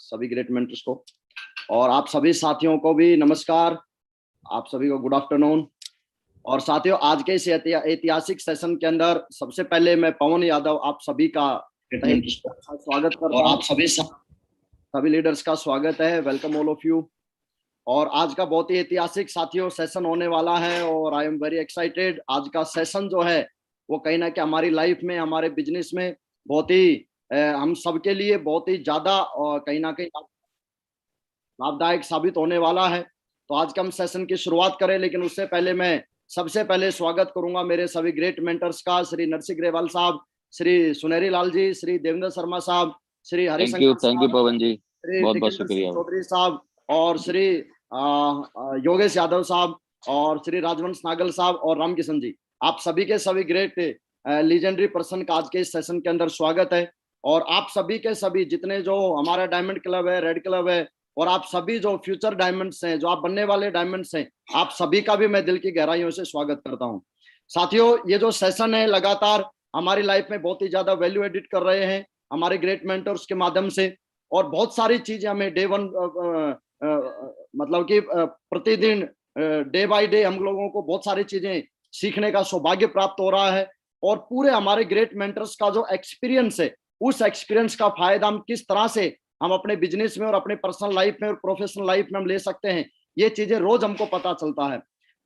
सभी great mentors को और आप सभी साथियों को भी नमस्कार। आप सभी को गुड आफ्टरनून। और साथियों, आज के इस ऐतिहासिक सेशन के अंदर सबसे पहले मैं पवन यादव आप सभी का स्वागत करता हूं। आप सभी लीडर्स का स्वागत है। Welcome all of you. और आज का बहुत ही ऐतिहासिक साथियों सेशन होने वाला है और आई एम वेरी एक्साइटेड। आज का सेशन जो है वो कहीं ना कहीं हमारी लाइफ में, हमारे बिजनेस में बहुत ही हम सबके लिए बहुत ही ज्यादा और कहीं ना कहीं लाभदायक साबित होने वाला है। तो आज का हम सेशन की शुरुआत करें, लेकिन उससे पहले मैं सबसे पहले स्वागत करूंगा मेरे सभी ग्रेट मेंटर्स का। श्री नरसिंह ग्रेवाल साहब, श्री सुनहरी लाल जी, श्री देवेंद्र शर्मा साहब, श्री हरिशंकर, थैंक यू पवन जी, श्री बहुत बहुत शुक्रिया चौधरी साहब और श्री योगेश यादव साहब और श्री राजवंश नागल साहब और रामकिशन जी। आप सभी के सभी ग्रेट लीजेंडरी पर्सन का आज के इस सेशन के अंदर स्वागत है। और आप सभी के सभी जितने जो हमारा डायमंड क्लब है, रेड क्लब है, और आप सभी जो फ्यूचर डायमंड्स हैं, जो आप बनने वाले डायमंड्स हैं, आप सभी का भी मैं दिल की गहराइयों से स्वागत करता हूं। साथियों, ये जो सेशन है लगातार हमारी लाइफ में बहुत ही ज्यादा वैल्यू एडिट कर रहे हैं हमारे ग्रेट मेंटर्स के माध्यम से। और बहुत सारी चीजें हमें डे वन मतलब कि प्रतिदिन डे बाय डे हम लोगों को बहुत सारी चीजें सीखने का सौभाग्य प्राप्त हो रहा है। और पूरे हमारे ग्रेट मेंटर्स का जो एक्सपीरियंस है, उस एक्सपीरियंस का फायदा हम किस तरह से हम अपने बिजनेस में और अपने पर्सनल लाइफ में और प्रोफेशनल लाइफ में हम ले सकते हैं, ये चीजें रोज हमको पता चलता है।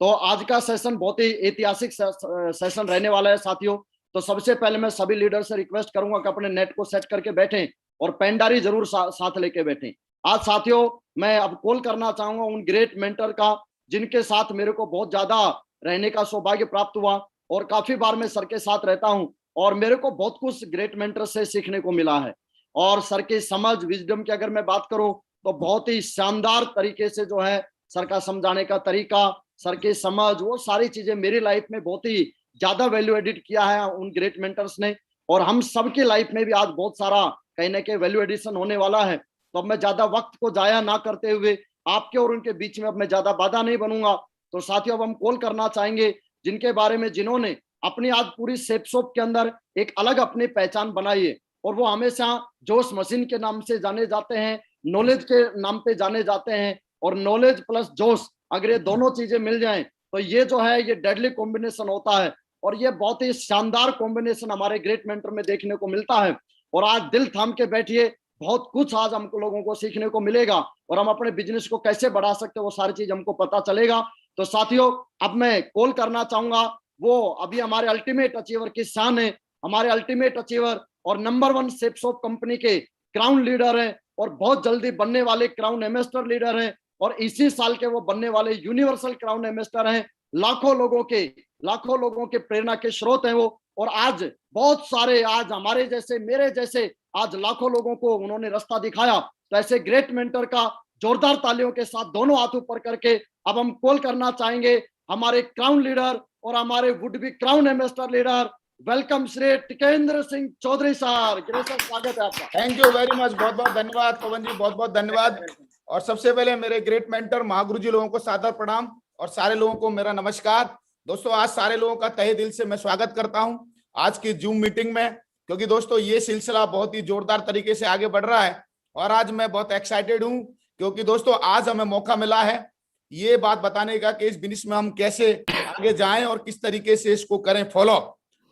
तो आज का सेशन बहुत ही ऐतिहासिक सेशन रहने वाला है साथियों। तो सबसे पहले मैं सभी लीडर से रिक्वेस्ट करूंगा कि अपने नेट को सेट करके बैठें और पेन डायरी जरूर साथ लेके बैठें। आज साथियों मैं अब कॉल करना चाहूंगा उन ग्रेट मेंटर का जिनके साथ मेरे को बहुत ज्यादा रहने का सौभाग्य प्राप्त हुआ और काफी बार मैं सर के साथ रहता हूं और मेरे को बहुत कुछ ग्रेट मेंटर से सीखने को मिला है। और सर की समझ, विजडम की अगर मैं बात करूं तो बहुत ही शानदार तरीके से जो है सर का समझाने का तरीका, सर की समझ, वो सारी चीजें मेरी लाइफ में बहुत ही ज्यादा वैल्यू एडिट किया है उन ग्रेट मेंटर्स ने। और हम सबकी लाइफ में भी आज बहुत सारा कहीं ना कहीं वैल्यू एडिशन होने वाला है। तो अब मैं ज्यादा वक्त को जाया ना करते हुए आपके और उनके बीच में अब मैं ज्यादा बाधा नहीं बनूंगा। तो साथियों, अब हम कॉल करना चाहेंगे जिनके बारे में, जिन्होंने अपनी आज पूरी सेप शॉप के अंदर एक अलग अपनी पहचान बनाई है। और वो हमेशा जोश मशीन के नाम से जाने जाते हैं, नॉलेज के नाम पे जाने जाते हैं। और नॉलेज प्लस जोश, अगर ये दोनों चीजें मिल जाएं तो ये जो है ये डेडली कॉम्बिनेशन होता है। और ये बहुत ही शानदार कॉम्बिनेशन हमारे ग्रेट मेंटर में देखने को मिलता है। और आज दिल थाम के बैठिए, बहुत कुछ आज हमको लोगों को सीखने को मिलेगा और हम अपने बिजनेस को कैसे बढ़ा सकते हैं वो सारी चीज हमको पता चलेगा। तो साथियों, अब मैं कॉल करना चाहूंगा वो अभी हमारे अल्टीमेट अचीवर की शान है, हमारे अल्टीमेट अचीवर और नंबर 1 सेप शॉप कंपनी के क्राउन लीडर हैं और बहुत जल्दी बनने वाले क्राउन एम्बेसडर लीडर हैं और इसी साल के वो बनने वाले यूनिवर्सल क्राउन एम्बेसडर हैं। लाखों लोगों के प्रेरणा के स्रोत हैं वो। और आज बहुत सारे, आज हमारे जैसे, मेरे जैसे, आज लाखों लोगों को उन्होंने रास्ता दिखाया। तो ऐसे ग्रेट मेंटर का जोरदार तालियों के साथ दोनों हाथ ऊपर करके अब हम कॉल करना चाहेंगे हमारे क्राउन लीडर और हमारे would be crown ambassador leader. Welcome Shri Tikendra Singh Chaudhary sir, स्वागत है आपका। थैंक यू वेरी मच, बहुत बहुत धन्यवाद पवन जी, बहुत बहुत धन्यवाद। और सबसे पहले मेरे ग्रेट मेंटर महागुरु जी लोगों को सादर प्रणाम और सारे लोगों को मेरा नमस्कार। दोस्तों, आज सारे लोगों का तहे दिल से मैं स्वागत करता हूं आज की जूम मीटिंग में, क्योंकि दोस्तों ये सिलसिला बहुत ही जोरदार तरीके से आगे बढ़ रहा है। और आज मैं बहुत एक्साइटेड हूं क्योंकि दोस्तों आज हमें मौका मिला है ये बात बताने का कि इस बिजनेस में हम कैसे आगे जाएं और किस तरीके से इसको करें फॉलो।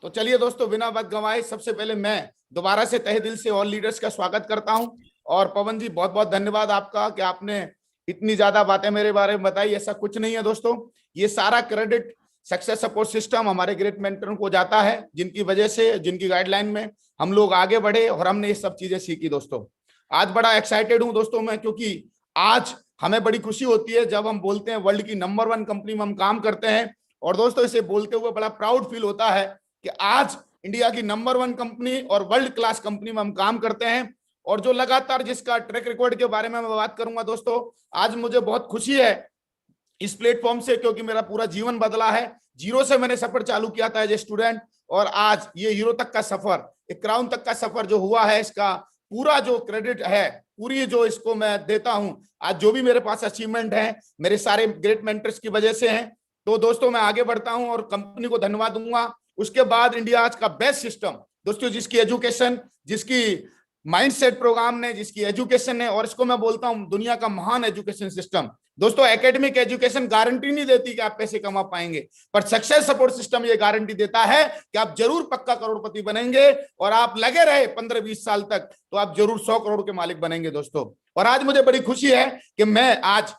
तो चलिए दोस्तों, बिना वक्त गंवाए सबसे पहले मैं दोबारा से तहे दिल से ऑल लीडर्स का स्वागत करता हूं। और पवन जी, बहुत बहुत धन्यवाद आपका कि आपने इतनी ज्यादा बातें मेरे बारे में बताई। ऐसा कुछ नहीं है दोस्तों, ये सारा क्रेडिट सक्सेस सपोर्ट सिस्टम हमारे ग्रेट मेंटरों को जाता है, जिनकी वजह से, जिनकी गाइडलाइन में हम लोग आगे बढ़े और हमने ये सब चीजें सीखी। दोस्तों, आज बड़ा एक्साइटेड हूं दोस्तों मैं, क्योंकि आज हमें बड़ी खुशी होती है जब हम बोलते हैं वर्ल्ड की नंबर 1 कंपनी में हम काम करते हैं। और दोस्तों, इसे बोलते हुए बड़ा प्राउड फील होता है कि आज इंडिया की नंबर 1 कंपनी और वर्ल्ड क्लास कंपनी में हम काम करते हैं। और जो लगातार जिसका ट्रैक रिकॉर्ड के बारे में मैं बात करूंगा दोस्तों, आज मुझे बहुत खुशी है इस प्लेटफॉर्म से, क्योंकि मेरा पूरा जीवन बदला है। जीरो से मैंने सफर चालू किया था एज ए स्टूडेंट, और आज ये हीरो तक का सफर, एक क्राउन तक का सफर जो हुआ है, इसका पूरा जो क्रेडिट है, पूरी जो इसको मैं देता हूं, आज जो भी मेरे पास अचीवमेंट है मेरे सारे ग्रेट मेंटर्स की वजह से हैं। तो दोस्तों, मैं आगे बढ़ता हूं और कंपनी को धन्यवाद दूंगा। उसके बाद इंडिया आज का बेस्ट सिस्टम दोस्तों, जिसकी एजुकेशन, जिसकी माइंडसेट प्रोग्राम ने, जिसकी एजुकेशन है, और इसको मैं बोलता हूं दुनिया का महान एजुकेशन सिस्टम। दोस्तों एकेडमिक एजुकेशन गारंटी नहीं देती कि आप पैसे कमा पाएंगे, पर सक्सेस सपोर्ट सिस्टम ये गारंटी देता है कि आप जरूर पक्का करोड़पति बनेंगे, और आप लगे रहे 15-20 साल तक तो आप जरूर 100 करोड़ के मालिक बनेंगे दोस्तों। और आज मुझे बड़ी खुशी है कि मैं आज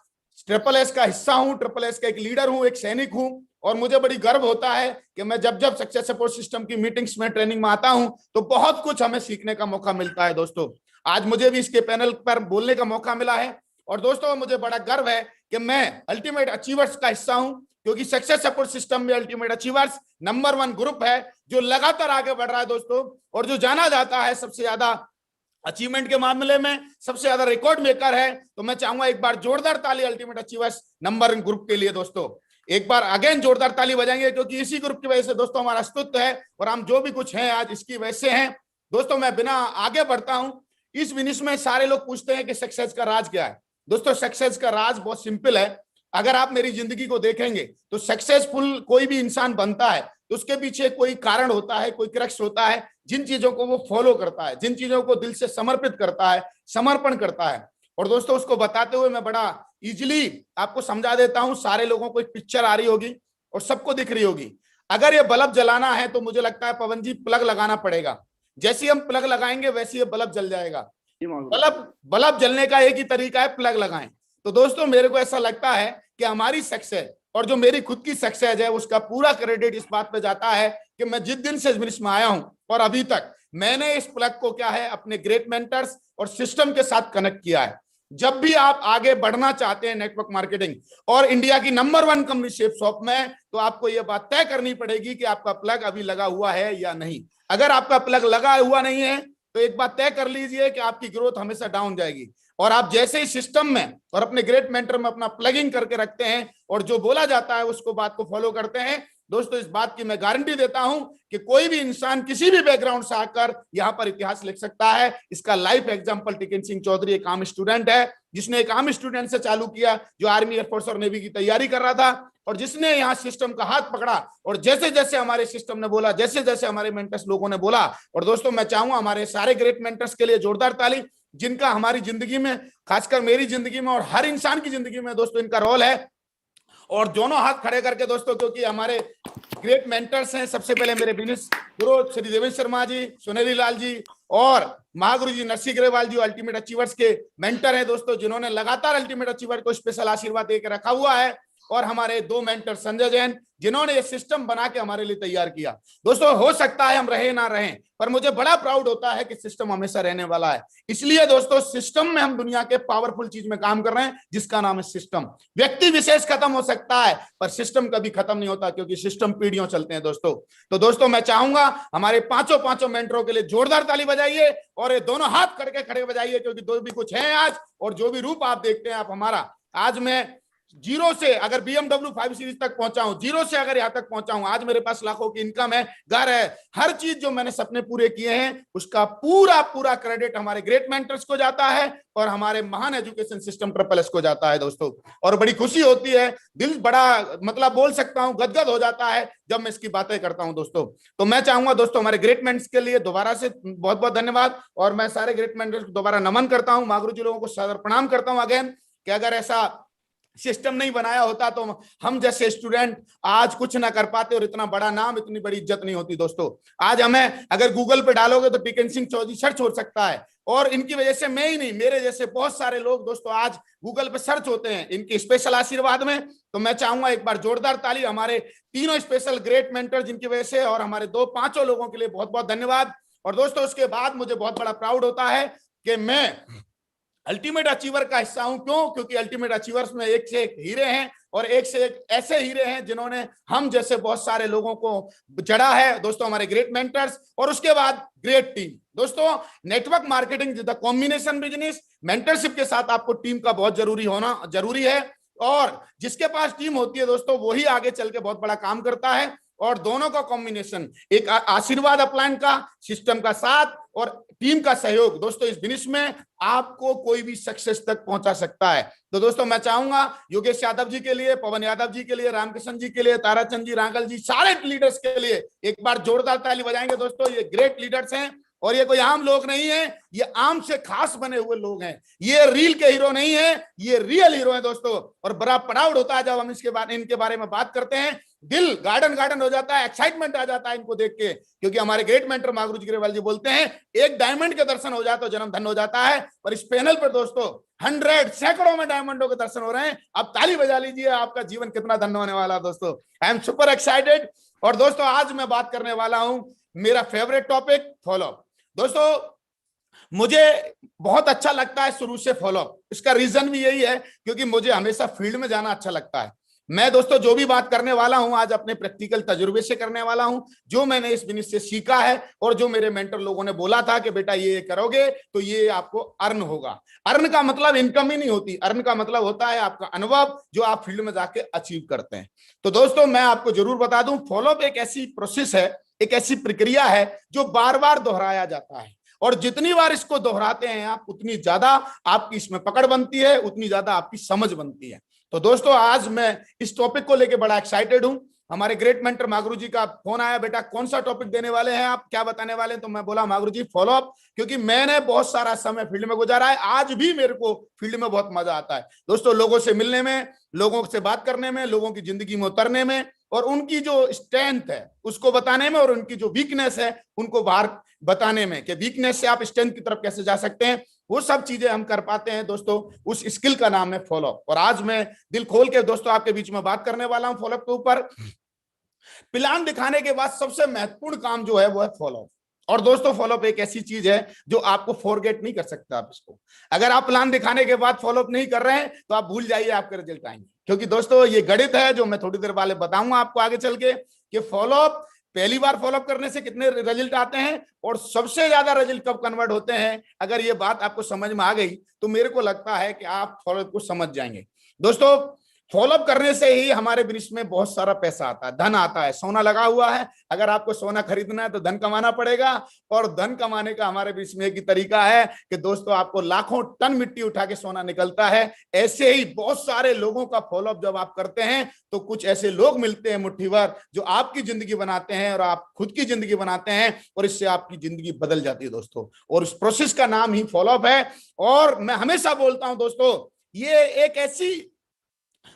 ट्रिपल एस का हिस्सा हूं, ट्रिपल एस का एक लीडर हूं, एक सैनिक हूं, और मुझे बड़ी गर्व होता है कि मैं जब जब सक्सेस सपोर्ट सिस्टम की मीटिंग्स में, ट्रेनिंग में आता हूं तो बहुत कुछ हमें सीखने का मौका मिलता है दोस्तों। आज मुझे भी इसके पैनल पर बोलने का मौका मिला है, और दोस्तों मुझे बड़ा गर्व है कि मैं अल्टीमेट अचीवर्स का हिस्सा हूं, क्योंकि सक्सेस सपोर्ट सिस्टम में अल्टीमेट अचीवर्स नंबर 1 ग्रुप है जो लगातार आगे बढ़ रहा है दोस्तों, और जो जाना जाता है सबसे ज्यादा अचीवमेंट के मामले में, सबसे ज्यादा रिकॉर्ड मेकर है। तो मैं चाहूंगा एक बार जोरदार ताली अल्टीमेट अचीवर्स नंबर 1 ग्रुप के लिए दोस्तों। एक बार अगेन जोरदार ताली बजाएंगे, क्योंकि इसी ग्रुप की वजह से दोस्तों हमारा अस्तित्व है, और हम जो भी कुछ हैं आज इसकी वजह से हैं दोस्तों। मैं बिना आगे बढ़ता हूं, इस विनिश में सारे लोग पूछते हैं कि सक्सेस का राज क्या है। दोस्तों सक्सेस का राज बहुत सिंपल है। अगर आप मेरी जिंदगी को देखेंगे तो सक्सेसफुल कोई भी इंसान बनता है तो उसके पीछे कोई कारण होता है, कोई क्रक्स होता है, जिन चीजों को वो फॉलो करता है, जिन चीजों को दिल से समर्पित करता है, समर्पण करता है। और दोस्तों उसको बताते हुए मैं बड़ा इजीली आपको समझा देता हूं। सारे लोगों को एक पिक्चर आ रही होगी और सबको दिख रही होगी। अगर ये बल्ब जलाना है तो मुझे लगता है पवन जी प्लग लगाना पड़ेगा। जैसे ही हम प्लग लगाएंगे वैसे ये बल्ब जल जाएगा। बल्ब जलने का एक ही तरीका है, प्लग लगाएं। तो दोस्तों मेरे को ऐसा लगता है कि हमारी सक्सेस और जो मेरी खुद की सक्सेस है उसका पूरा क्रेडिट इस बात पे जाता है कि मैं जिस दिन से इस में आया हूं और अभी तक मैंने इस प्लग को क्या है अपने ग्रेट मेंटर्स और सिस्टम के साथ कनेक्ट किया है। जब भी आप आगे बढ़ना चाहते हैं नेटवर्क मार्केटिंग और इंडिया की नंबर 1 कंपनी शेपसॉफ्ट में, तो आपको यह बात तय करनी पड़ेगी कि आपका प्लग अभी लगा हुआ है या नहीं। अगर आपका प्लग लगा हुआ नहीं है तो एक बात तय कर लीजिए कि आपकी ग्रोथ हमेशा डाउन जाएगी। और आप जैसे ही सिस्टम में और अपने ग्रेट मेंटर में अपना प्लगिंग करके रखते हैं और जो बोला जाता है उसको बात को फॉलो करते हैं, दोस्तों इस बात की मैं गारंटी देता हूं कि कोई भी इंसान किसी भी बैकग्राउंड से आकर यहां पर इतिहास लिख सकता है। इसका लाइफ एग्जांपल टिकन सिंह चौधरी एक आम स्टूडेंट है, जिसने एक आम स्टूडेंट से चालू किया जो आर्मी, एयरफोर्स और नेवी की तैयारी कर रहा था, और जिसने यहाँ सिस्टम का हाथ पकड़ा और जैसे जैसे हमारे सिस्टम ने बोला, जैसे जैसे हमारे मेंटर्स लोगों ने बोला। और दोस्तों मैं चाहूंगा हमारे सारे ग्रेट मेंटर्स के लिए जोरदार ताली, जिनका हमारी जिंदगी में, खासकर मेरी जिंदगी में और हर इंसान की जिंदगी में दोस्तों इनका रोल है। और दोनों हाथ खड़े करके दोस्तों, क्योंकि हमारे ग्रेट मेंटर्स हैं। सबसे पहले मेरे बिजनेस गुरु श्री देवेंद्र शर्मा जी, सुनेरी लाल जी और महागुरु जी नरसिंह ग्रेवाल जी अल्टीमेट अचीवर्स के मेंटर हैं दोस्तों, जिन्होंने लगातार अल्टीमेट अचीवर को स्पेशल आशीर्वाद देकर रखा हुआ है। और हमारे 2 मेंटर संजय जैन, जिन्होंने ये सिस्टम बना के हमारे लिए तैयार किया। दोस्तों हो सकता है हम रहे ना रहें, पर मुझे बड़ा प्राउड होता है कि सिस्टम हमेशा रहने वाला है। इसलिए दोस्तों सिस्टम में हम दुनिया के पावरफुल चीज में काम कर रहे हैं जिसका नाम है सिस्टम। व्यक्ति विशेष खत्म हो सकता है पर सिस्टम कभी खत्म नहीं होता, क्योंकि सिस्टम पीढ़ियों चलते हैं दोस्तों। तो दोस्तों मैं चाहूंगा हमारे पांचों मेंटरों के लिए जोरदार ताली बजाइए और ये दोनों हाथ करके खड़े बजाइए, क्योंकि जो भी कुछ है आज और जो भी रूप आप देखते हैं आप हमारा, आज मैं जीरो से अगर BMW 5 सीरीज तक पहुंचा हूं, जीरो से अगर यहां तक पहुंचा हूं, आज मेरे पास लाखों की इनकम है, घर है, हर चीज जो मैंने सपने पूरे किए हैं उसका पूरा क्रेडिट हमारे ग्रेट मेंटर्स को जाता है और हमारे महान एजुकेशन सिस्टम ट्रिपल एस को जाता है दोस्तों। और बड़ी खुशी होती है, दिल बड़ा मतलब बोल सकता हूं गदगद हो जाता है जब मैं इसकी बातें करता हूं दोस्तों। तो मैं चाहूंगा दोस्तों हमारे ग्रेट मेंटर्स के लिए दोबारा से बहुत बहुत धन्यवाद, और मैं सारे ग्रेट मेंटर्स को दोबारा नमन करता हूं, महागुरु जी लोगों को सादर प्रणाम करता हूं अगेन, कि अगर ऐसा सिस्टम नहीं बनाया होता तो हम जैसे स्टूडेंट आज कुछ ना कर पाते और इतना बड़ा नाम, इतनी बड़ी इज्जत नहीं होती दोस्तों। आज हमें अगर गूगल पे डालोगे तो टिकन सिंह चौधरी सर्च हो सकता है, और इनकी वजह से मैं ही नहीं, मेरे जैसे बहुत सारे लोग दोस्तों आज गूगल पे सर्च होते हैं इनके स्पेशल आशीर्वाद में। तो मैं चाहूंगा एक बार जोरदार ताली हमारे तीनों स्पेशल ग्रेट मेंटर जिनकी वजह से, और हमारे 5 लोगों के लिए बहुत बहुत धन्यवाद। और दोस्तों उसके बाद मुझे बहुत बड़ा प्राउड होता है कि मैं अल्टीमेट अचीवर का हिस्सा हूं। क्यों? क्योंकि अल्टीमेट अचीवर्स में एक से एक हीरे हैं और एक से एक ऐसे हीरे हैं जिन्होंने हम जैसे बहुत सारे लोगों को जड़ा है दोस्तों, हमारे ग्रेट मेंटर्स। और उसके बाद ग्रेट टीम। दोस्तों network marketing the combination business, mentorship के साथ आपको टीम का बहुत जरूरी है, और जिसके पास टीम होती है दोस्तों वही आगे चल के बहुत बड़ा काम करता है। और दोनों का कॉम्बिनेशन, एक आशीर्वाद अपलाइन का, सिस्टम का साथ और टीम का सहयोग, दोस्तों इस बिजनेस में आपको कोई भी सक्सेस तक पहुंचा सकता है। तो दोस्तों मैं चाहूंगा योगेश यादव जी के लिए, पवन यादव जी के लिए, रामकिशन जी के लिए, ताराचंद जी, रांगल जी, सारे लीडर्स के लिए एक बार जोरदार ताली बजाएंगे दोस्तों। ये ग्रेट लीडर्स हैं और ये कोई आम लोग नहीं है, ये आम से खास बने हुए लोग हैं। ये रील के हीरो नहीं है, ये रियल हीरो हैं दोस्तों। और बड़ा प्राउड होता है जब हम इनके बारे में बात करते हैं, दिल गार्डन गार्डन हो जाता है, एक्साइटमेंट आ जाता है इनको देख के। क्योंकि हमारे ग्रेट मेंटर महागुरु जी ग्रेवाल जी बोलते हैं, एक डायमंड के दर्शन हो जाए तो जन्म धन्य हो जाता है। और इस पैनल पर दोस्तों 100 सैकड़ों में डायमंडों के दर्शन हो रहे हैं। अब ताली बजा लीजिए, आपका जीवन कितना धन्य होने वाला है दोस्तों। I am super excited. और दोस्तों आज मैं बात करने वाला हूं मेरा फेवरेट टॉपिक, फॉलोअप। दोस्तों मुझे बहुत अच्छा लगता है शुरू से फॉलोअप। इसका रीजन भी यही है क्योंकि मुझे हमेशा फील्ड में जाना अच्छा लगता है। मैं दोस्तों जो भी बात करने वाला हूं आज अपने प्रैक्टिकल तजुर्बे से करने वाला हूं, जो मैंने इस बिजनेस से सीखा है और जो मेरे मेंटर लोगों ने बोला था कि बेटा ये करोगे तो ये आपको अर्न होगा। अर्न का मतलब इनकम ही नहीं होती, अर्न का मतलब होता है आपका अनुभव जो आप फील्ड में जाके अचीव करते हैं। तो दोस्तों मैं आपको जरूर बता दूं, फॉलोअप एक ऐसी प्रोसेस है, एक ऐसी प्रक्रिया है जो बार बार दोहराया जाता है। और जितनी बार इसको दोहराते हैं आप, उतनी ज्यादा आपकी इसमें पकड़ बनती है, उतनी ज्यादा आपकी समझ बनती है। तो दोस्तों आज मैं इस टॉपिक को लेकर बड़ा एक्साइटेड हूं। हमारे ग्रेट मेंटर महागुरु जी का फोन आया, बेटा कौन सा टॉपिक देने वाले हैं आप, क्या बताने वाले हैं? तो मैं बोला महागुरु जी फॉलोअप, क्योंकि मैंने बहुत सारा समय फील्ड में गुजारा है। आज भी मेरे को फील्ड में बहुत मजा आता है दोस्तों, लोगों से मिलने में, लोगों से बात करने में, लोगों की जिंदगी में उतरने में, और उनकी जो स्ट्रेंथ है उसको बताने में, और उनकी जो वीकनेस है उनको बाहर बताने में, कि वीकनेस से आप स्ट्रेंथ की तरफ कैसे जा सकते हैं। वो सब चीजें हम कर पाते हैं दोस्तों। उस स्किल का नाम है फॉलोअप। और आज मैं दिल खोल के दोस्तों आपके बीच में बात करने वाला हूं फॉलोअप के ऊपर। प्लान दिखाने के बाद सबसे महत्वपूर्ण काम जो है वो है फॉलोअप। और दोस्तों फॉलोअप एक ऐसी चीज है जो आपको फॉरगेट नहीं कर सकता। आप इसको अगर आप प्लान दिखाने के बाद फॉलोअप नहीं कर रहे हैं तो आप भूल जाइए, आपके रिजल्ट आएंगे। क्योंकि दोस्तों ये गणित है जो मैं थोड़ी देर बाद बताऊंगा आपको आगे चल के, कि फॉलोअप पहली बार फॉलोअप करने से कितने रिजल्ट आते हैं और सबसे ज्यादा रिजल्ट कब कन्वर्ट होते हैं। अगर ये बात आपको समझ में आ गई तो मेरे को लगता है कि आप फॉलोअप को समझ जाएंगे। दोस्तों फॉलोअप करने से ही हमारे बिजनेस में बहुत सारा पैसा आता है, धन आता है। सोना लगा हुआ है, अगर आपको सोना खरीदना है तो धन कमाना पड़ेगा। और धन कमाने का हमारे बिजनेस में एक ही तरीका है कि दोस्तों आपको लाखों टन मिट्टी उठा के सोना निकलता है। ऐसे ही बहुत सारे लोगों का फॉलोअप जब आप करते हैं तो कुछ ऐसे लोग मिलते हैं मुट्ठी भर, जो आपकी जिंदगी बनाते हैं और आप खुद की जिंदगी बनाते हैं, और इससे आपकी जिंदगी बदल जाती है दोस्तों। और उस प्रोसेस का नाम ही फॉलोअप है। और मैं हमेशा बोलता हूं दोस्तों, ये एक ऐसी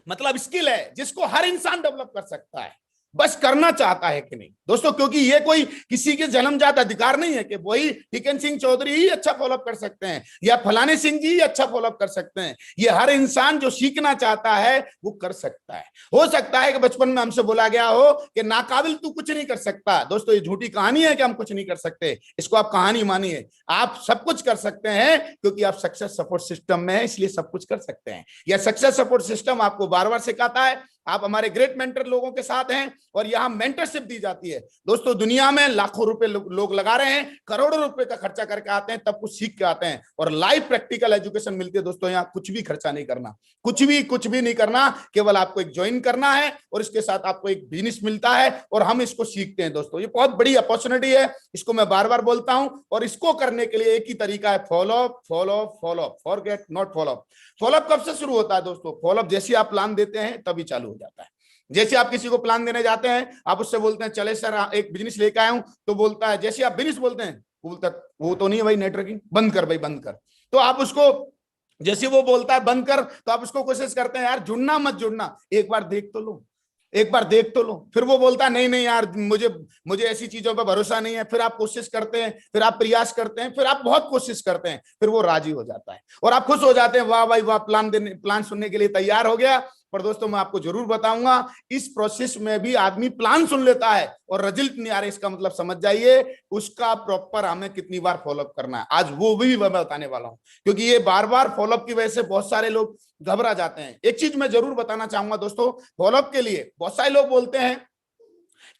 मतलब स्किल है जिसको हर इंसान डेवलप कर सकता है, बस करना चाहता है कि नहीं दोस्तों। क्योंकि ये कोई किसी के जन्मजात अधिकार नहीं है कि वही टिकन सिंह चौधरी ही अच्छा फॉलोअप कर सकते हैं या फलाने सिंह जी ही अच्छा फॉलोअप कर सकते हैं। ये हर इंसान जो सीखना चाहता है वो कर सकता है। हो सकता है कि बचपन में हमसे बोला गया हो कि नाकाबिल तू कुछ नहीं कर सकता। दोस्तों ये झूठी कहानी है कि हम कुछ नहीं कर सकते, इसको आप कहानी मानिए। आप सब कुछ कर सकते हैं क्योंकि आप सक्सेस सपोर्ट सिस्टम में है, इसलिए सब कुछ कर सकते हैं। यह सक्सेस सपोर्ट सिस्टम आपको बार बार सिखाता है। आप हमारे ग्रेट मेंटर लोगों के साथ हैं और यहाँ मेंटरशिप दी जाती है दोस्तों। दुनिया में लाखों रुपए लोग लगा रहे हैं, करोड़ों रुपए का खर्चा करके आते हैं, तब कुछ सीख के आते हैं। और लाइव प्रैक्टिकल एजुकेशन मिलती है दोस्तों। यहाँ कुछ भी खर्चा नहीं करना, कुछ भी नहीं करना, केवल आपको एक ज्वाइन करना है और इसके साथ आपको एक बिजनेस मिलता है और हम इसको सीखते हैं दोस्तों। ये बहुत बड़ी अपॉर्चुनिटी है, इसको मैं बार बार बोलता हूं। और इसको करने के लिए एक ही तरीका है, follow up follow up follow up, forget not follow up. Follow up कब से शुरू होता है दोस्तों? फॉलोअप जैसे आप प्लान देते हैं तभी चालू हो जाता है। जैसे आप किसी को प्लान देने जाते हैं, आप उससे बोलते हैं चले सर एक बिजनेस लेके आया हूं, तो बोलता है, जैसे आप बिजनेस बोलते हैं बोलता वो तो नहीं है भाई, नेटवर्किंग बंद कर भाई बंद कर। तो आप उसको जैसे वो बोलता है बंद कर, तो आप उसको कोशिश करते हैं यार जुड़ना मत जुड़ना, एक बार देख तो लो, एक बार देख तो लो। फिर वो बोलता है नहीं नहीं यार मुझे ऐसी चीजों पर भरोसा नहीं है। फिर आप कोशिश करते हैं, फिर आप प्रयास करते हैं, फिर आप बहुत कोशिश करते हैं, फिर वो राजी हो जाता है और आप खुश हो जाते हैं, वाह भाई वाह, प्लान सुनने के लिए तैयार हो गया। पर दोस्तों मैं आपको जरूर बताऊंगा, इस प्रोसेस में भी आदमी प्लान सुन लेता है और रिजल्ट नहीं आ रहा, इसका मतलब समझ जाइए उसका प्रॉपर हमें कितनी बार फॉलोअप करना है। आज वो भी मैं बताने वाला हूं, क्योंकि ये बार बार फॉलोअप की वजह से बहुत सारे लोग घबरा जाते हैं। एक चीज मैं जरूर बताना चाहूंगा दोस्तों, फॉलोअप के लिए बहुत सारे लोग बोलते हैं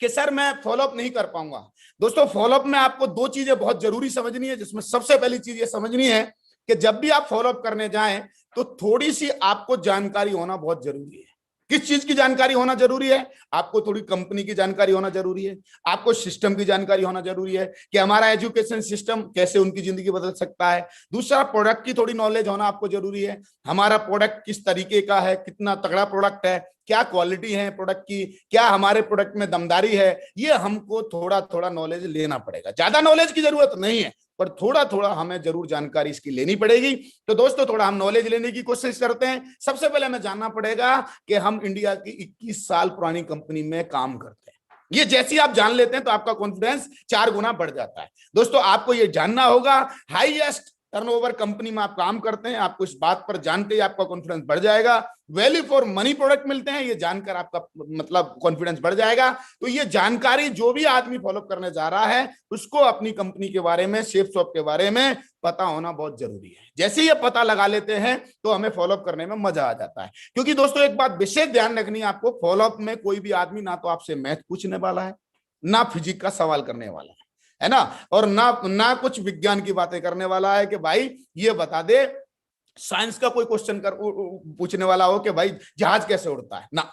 कि सर मैं फॉलोअप नहीं कर पाऊंगा। दोस्तों फॉलोअप में आपको दो चीजें बहुत जरूरी समझनी है, जिसमें सबसे पहली चीज ये समझनी है कि जब भी आप फॉलोअप करने जाएं तो थोड़ी सी आपको जानकारी होना बहुत जरूरी है। किस चीज की जानकारी होना जरूरी है? आपको थोड़ी कंपनी की जानकारी होना जरूरी है, आपको सिस्टम की जानकारी होना जरूरी है कि हमारा एजुकेशन सिस्टम कैसे उनकी जिंदगी बदल सकता है। दूसरा, प्रोडक्ट की थोड़ी नॉलेज होना आपको जरूरी है, हमारा प्रोडक्ट किस तरीके का है, कितना तगड़ा प्रोडक्ट है, क्या क्वालिटी है प्रोडक्ट की, क्या हमारे प्रोडक्ट में दमदारी है, ये हमको थोड़ा थोड़ा नॉलेज लेना पड़ेगा। ज्यादा नॉलेज की जरूरत नहीं है, पर थोड़ा थोड़ा हमें जरूर जानकारी इसकी लेनी पड़ेगी। तो दोस्तों, थोड़ा हम नॉलेज लेने की कोशिश करते हैं। सबसे पहले हमें जानना पड़ेगा कि हम इंडिया की 21 साल पुरानी कंपनी में काम करते हैं। ये जैसे आप जान लेते हैं तो आपका कॉन्फिडेंस 4 गुना बढ़ जाता है। दोस्तों, आपको ये जानना होगा, हाईएस्ट टर्नओवर कंपनी में आप काम करते हैं, आपको इस बात पर जानते ही आपका कॉन्फिडेंस बढ़ जाएगा। वैल्यू फॉर मनी प्रोडक्ट मिलते हैं, ये जानकर आपका मतलब कॉन्फिडेंस बढ़ जाएगा। तो ये जानकारी जो भी आदमी फॉलो करने जा रहा है उसको अपनी कंपनी के बारे में, शेफसॉफ्ट के बारे में पता होना बहुत जरूरी है। जैसे ये पता लगा लेते हैं तो हमें फॉलोअप करने में मजा आ जाता है। क्योंकि दोस्तों, एक बात विशेष ध्यान रखनी है आपको, फॉलोअप में कोई भी आदमी ना तो आपसे मैथ पूछने वाला है, ना फिजिक्स का सवाल करने वाला है ना, और ना कुछ विज्ञान की बातें करने वाला है कि भाई ये बता दे, साइंस का कोई क्वेश्चन कर पूछने वाला हो कि भाई जहाज कैसे उड़ता है ना।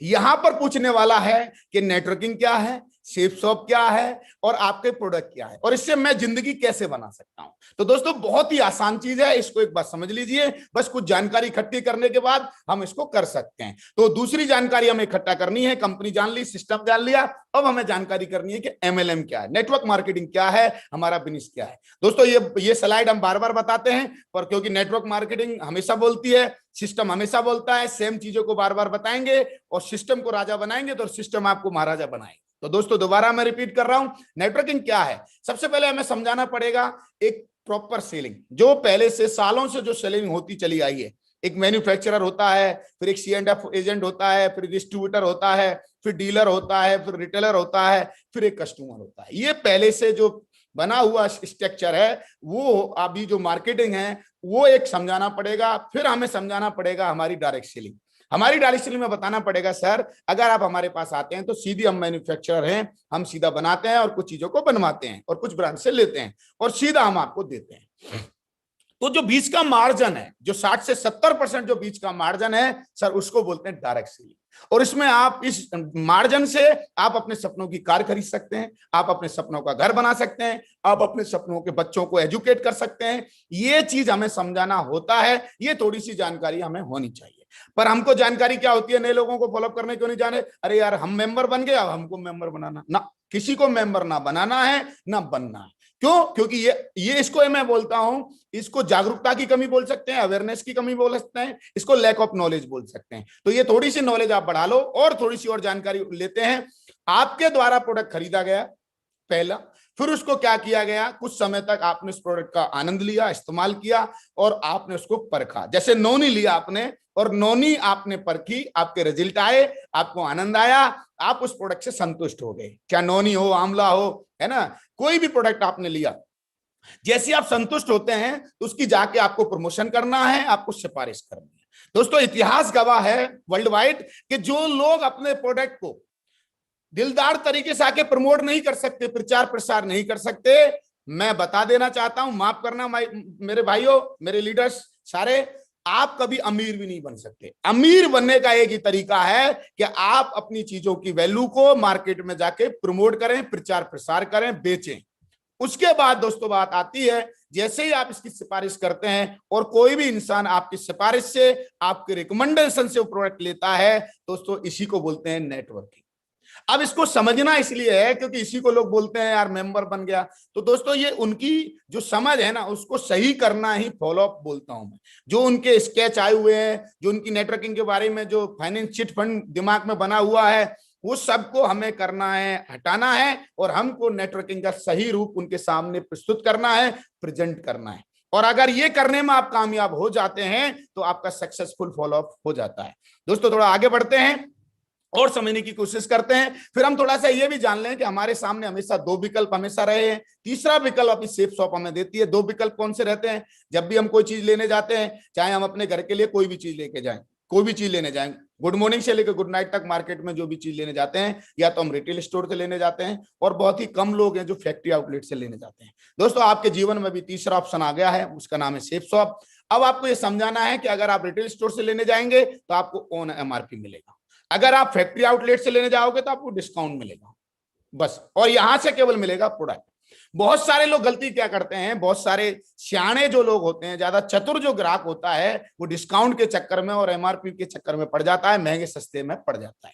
यहां पर पूछने वाला है कि नेटवर्किंग क्या है, शेफसॉफ्ट क्या है, और आपके प्रोडक्ट क्या है, और इससे मैं जिंदगी कैसे बना सकता हूं। तो दोस्तों, बहुत ही आसान चीज है, इसको एक बार समझ लीजिए। बस कुछ जानकारी इकट्ठी करने के बाद हम इसको कर सकते हैं। तो दूसरी जानकारी हमें इकट्ठा करनी है, कंपनी जान ली, सिस्टम जान लिया, अब हमें जानकारी करनी है कि MLM क्या है, नेटवर्क मार्केटिंग क्या है, हमारा बिजनेस क्या है। दोस्तों, ये स्लाइड हम बार बार बताते हैं, पर क्योंकि नेटवर्क मार्केटिंग हमेशा बोलती है, सिस्टम हमेशा बोलता है, सेम चीजों को बार बार बताएंगे, और सिस्टम को राजा बनाएंगे तो सिस्टम आपको महाराजा बनाएंगे। तो दोस्तों, दोबारा मैं रिपीट कर रहा हूं, नेटवर्किंग क्या है। सबसे पहले हमें समझाना पड़ेगा एक प्रॉपर सेलिंग, जो पहले से सालों से जो सेलिंग होती चली आई है। एक मैन्युफैक्चरर होता है, फिर एक C&F एजेंट होता है, फिर डिस्ट्रीब्यूटर होता है, फिर डीलर होता है, फिर रिटेलर होता है, फिर एक कस्टमर होता है। ये पहले से जो बना हुआ स्ट्रक्चर है, वो अभी जो मार्केटिंग है वो एक समझाना पड़ेगा। फिर हमें समझाना पड़ेगा हमारी डायरेक्ट सेलिंग। हमारी डायरेक्ट सेलिंग में बताना पड़ेगा, सर अगर आप हमारे पास आते हैं तो सीधी हम मैन्युफैक्चरर हैं, हम सीधा बनाते हैं और कुछ चीजों को बनवाते हैं और कुछ ब्रांड से लेते हैं और सीधा हम आपको देते हैं। तो जो बीच का मार्जिन है, जो 60 से 70% जो बीच का मार्जिन है सर, उसको बोलते हैं डायरेक्ट सेलिंग। और इसमें आप इस मार्जिन से आप अपने सपनों की कार खरीद सकते हैं, आप अपने सपनों का घर बना सकते हैं, आप अपने सपनों के बच्चों को एजुकेट कर सकते हैं। ये चीज हमें समझाना होता है, ये थोड़ी सी जानकारी हमें होनी चाहिए। पर हमको जानकारी क्या होती है, नए लोगों को फॉलो करने क्यों नहीं जाने, अरे यार हम मेंबर बन गए, अब हमको मेंबर बनाना ना, किसी को मेंबर ना बनाना है ना बनना है। क्यों? क्योंकि ये इसको मैं बोलता हूं, इसको जागरूकता की कमी बोल सकते हैं, अवेयरनेस की कमी बोल सकते हैं, इसको लैक ऑफ नॉलेज बोल सकते हैं। तो ये थोड़ी सी नॉलेज आप बढ़ा लो और थोड़ी सी और जानकारी लेते हैं। आपके द्वारा प्रोडक्ट खरीदा गया पहला, फिर उसको क्या किया गया, कुछ समय तक आपने उस प्रोडक्ट का आनंद लिया, इस्तेमाल किया और आपने उसको परखा। जैसे नौनी लिया आपने और नौनी आपने परखी, आपके रिजल्ट आए, आपको आनंद आया, आप उस प्रोडक्ट से संतुष्ट हो गए। क्या नौनी हो, आंवला हो, है ना, कोई भी प्रोडक्ट आपने लिया, जैसे आप संतुष्ट होते हैं तो उसकी जाके आपको प्रमोशन करना है, आपको सिफारिश करनी है। दोस्तों, इतिहास गवाह है वर्ल्ड वाइड कि जो लोग अपने प्रोडक्ट को दिलदार तरीके से आके प्रमोट नहीं कर सकते, प्रचार प्रसार नहीं कर सकते, मैं बता देना चाहता हूं, माफ करना मेरे भाइयों, मेरे लीडर्स सारे, आप कभी अमीर भी नहीं बन सकते। अमीर बनने का एक ही तरीका है कि आप अपनी चीजों की वैल्यू को मार्केट में जाके प्रमोट करें, प्रचार प्रसार करें, बेचें। उसके बाद दोस्तों बात आती है, जैसे ही आप इसकी सिफारिश करते हैं और कोई भी इंसान आपकी सिफारिश से, आपके रिकमेंडेशन से वो प्रोडक्ट लेता है, दोस्तों इसी को बोलते हैं नेटवर्किंग। अब इसको समझना इसलिए है क्योंकि इसी को लोग बोलते हैं यार मेंबर बन गया। तो दोस्तों, ये उनकी जो समझ है ना, उसको सही करना ही फॉलो अप बोलता हूं मैं। जो उनके स्केच आए हुए हैं, जो उनकी नेटवर्किंग के बारे में जो फाइनेंस चिट फंड दिमाग में बना हुआ है, वो सबको हमें करना है, हटाना है, और हमको नेटवर्किंग का सही रूप उनके सामने प्रस्तुत करना है, प्रेजेंट करना है। और अगर ये करने में आप कामयाब हो जाते हैं तो आपका सक्सेसफुल फॉलो अप हो जाता है। दोस्तों, थोड़ा आगे बढ़ते हैं और समझने की कोशिश करते हैं। फिर हम थोड़ा सा ये भी जान लें कि हमारे सामने हमेशा 2 विकल्प हमेशा रहे हैं। तीसरा विकल्प अपनी शेफसॉफ्ट हमें देती है। 2 विकल्प कौन से रहते हैं? जब भी हम कोई चीज लेने जाते हैं, चाहे हम अपने घर के लिए कोई भी चीज लेके जाएं, कोई भी चीज लेने जाएं, गुड मॉर्निंग से लेकर गुड नाइट तक मार्केट में जो भी चीज लेने जाते हैं, या तो हम रिटेल स्टोर से लेने जाते हैं, और बहुत ही कम लोग हैं जो फैक्ट्री आउटलेट से लेने जाते हैं। दोस्तों, आपके जीवन में भी तीसरा ऑप्शन आ गया है, उसका नाम है शेफसॉफ्ट। अब आपको ये समझाना है कि अगर आप रिटेल स्टोर से लेने जाएंगे तो आपको ऑन एमआरपी मिलेगा, अगर आप फैक्ट्री आउटलेट से लेने जाओगे तो आपको डिस्काउंट मिलेगा बस, और यहां से केवल मिलेगा प्रोडक्ट। बहुत सारे लोग गलती क्या करते हैं, बहुत सारे सियाने जो लोग होते हैं, ज्यादा चतुर जो ग्राहक होता है, वो डिस्काउंट के चक्कर में और एमआरपी के चक्कर में पड़ जाता है, महंगे सस्ते में पड़ जाता है।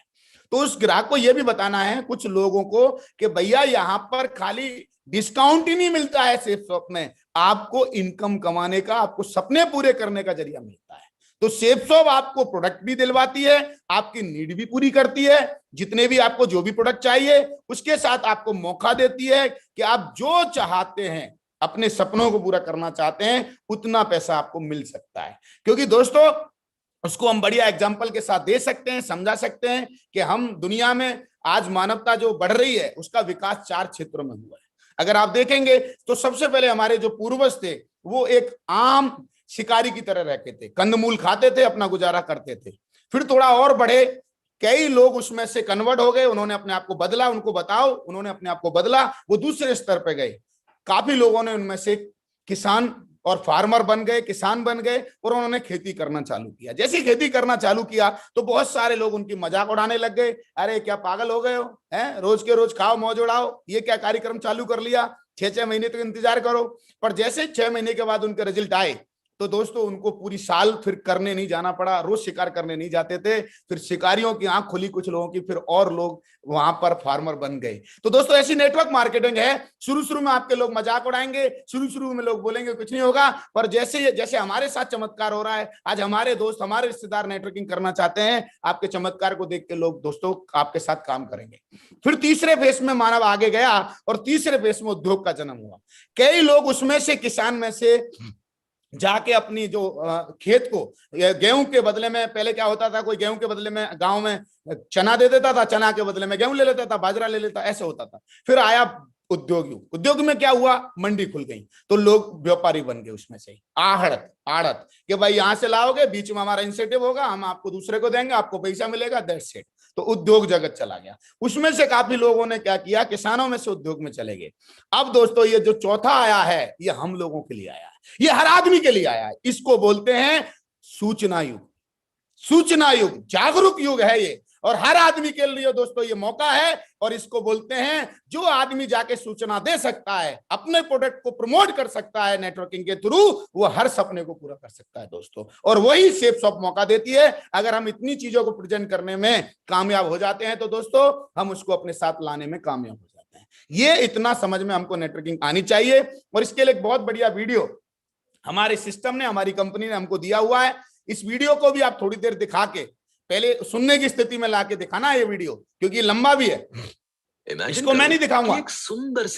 तो उस ग्राहक को यह भी बताना है कुछ लोगों को कि भैया यहां पर खाली डिस्काउंट ही नहीं मिलता है सेफ शॉप में, आपको इनकम कमाने का, आपको सपने पूरे करने का जरिया मिलता है। तो सेफ शॉप आपको प्रोडक्ट भी दिलवाती है, आपकी नीड भी पूरी करती है, जितने भी आपको जो भी प्रोडक्ट चाहिए उसके साथ आपको मौका देती है कि आप जो चाहते हैं, अपने सपनों को पूरा करना चाहते हैं, उतना पैसा आपको मिल सकता है। क्योंकि दोस्तों उसको हम बढ़िया एग्जाम्पल के साथ दे सकते हैं, समझा सकते हैं कि हम दुनिया में आज मानवता जो बढ़ रही है उसका विकास 4 क्षेत्रों में हुआ है। अगर आप देखेंगे तो सबसे पहले हमारे जो पूर्वज थे वो एक आम शिकारी की तरह रहते थे, कंदमूल खाते थे, अपना गुजारा करते थे। फिर थोड़ा और बढ़े, कई लोग उसमें से कन्वर्ट हो गए, उन्होंने अपने आप को बदला, उनको बताओ, उन्होंने अपने आप को बदला, वो दूसरे स्तर पे गए। काफी लोगों ने उनमें से किसान और फार्मर बन गए, किसान बन गए, और उन्होंने खेती करना चालू किया। जैसे खेती करना चालू किया तो बहुत सारे लोग उनकी मजाक उड़ाने लग गए, अरे क्या पागल हो गए हो, हैं, रोज के रोज खाओ मौज उड़ाओ, ये क्या कार्यक्रम चालू कर लिया, 6-6 महीने तक इंतजार करो। पर जैसे 6 महीने के बाद उनके रिजल्ट आए तो दोस्तों उनको पूरी साल फिर करने नहीं जाना पड़ा, रोज शिकार करने नहीं जाते थे, फिर शिकारियों की आंख खुली कुछ लोगों की, फिर और लोग वहां पर फार्मर बन गए। तो दोस्तों ऐसी नेटवर्क मार्केटिंग है। शुरू शुरू में आपके लोग मजाक उड़ाएंगे, शुरू शुरू में लोग बोलेंगे कुछ नहीं होगा, पर जैसे जैसे हमारे साथ चमत्कार हो रहा है, आज हमारे दोस्त, हमारे रिश्तेदार नेटवर्किंग करना चाहते हैं, आपके चमत्कार को देख के लोग दोस्तों आपके साथ काम करेंगे। फिर तीसरे फेस में मानव आगे गया और तीसरे फेस में उद्योग का जन्म हुआ। कई लोग उसमें से, किसान में से जाके अपनी जो खेत को गेहूं के बदले में, पहले क्या होता था, कोई गेहूं के बदले में गांव में चना दे देता था, चना के बदले में गेहूं ले लेता था, बाजरा ले लेता, ऐसे होता था। फिर आया उद्योग युग। उद्योग में क्या हुआ, मंडी खुल गई तो लोग व्यापारी बन गए, उसमें से आड़त कि भाई यहां से लाओगे, बीच में हमारा इंसेंटिव होगा, हम आपको दूसरे को देंगे, आपको पैसा मिलेगा, दैट्स इट। तो उद्योग जगत चला गया। उसमें से काफी लोगों ने क्या किया, किसानों में से उद्योग में चले गए। अब दोस्तों ये जो चौथा आया है, ये हम लोगों के लिए आया है, ये हर आदमी के लिए आया है। इसको बोलते हैं सूचना युग। सूचना युग, जागरूक युग है ये, और हर आदमी के लिए दोस्तों ये मौका है। और इसको बोलते हैं जो आदमी जाके सूचना दे सकता है, अपने प्रोडक्ट को प्रमोट कर सकता है नेटवर्किंग के थ्रू, वो हर सपने को पूरा कर सकता है दोस्तों। और वही सेफ शॉप मौका देती है। अगर हम इतनी चीजों को प्रेजेंट करने में कामयाब हो जाते हैं तो दोस्तों हम उसको अपने साथ लाने में कामयाब हो जाते हैं। ये इतना समझ में हमको नेटवर्किंग आनी चाहिए। और इसके लिए एक बहुत बढ़िया वीडियो हमारे सिस्टम ने, हमारी कंपनी ने हमको दिया हुआ है। इस वीडियो को भी आप थोड़ी देर दिखा के पहले सुनने की स्थिति में लाके दिखाना ये वीडियो, क्योंकि लंबा भी है। इसको मैं नहीं दिखाऊंगा,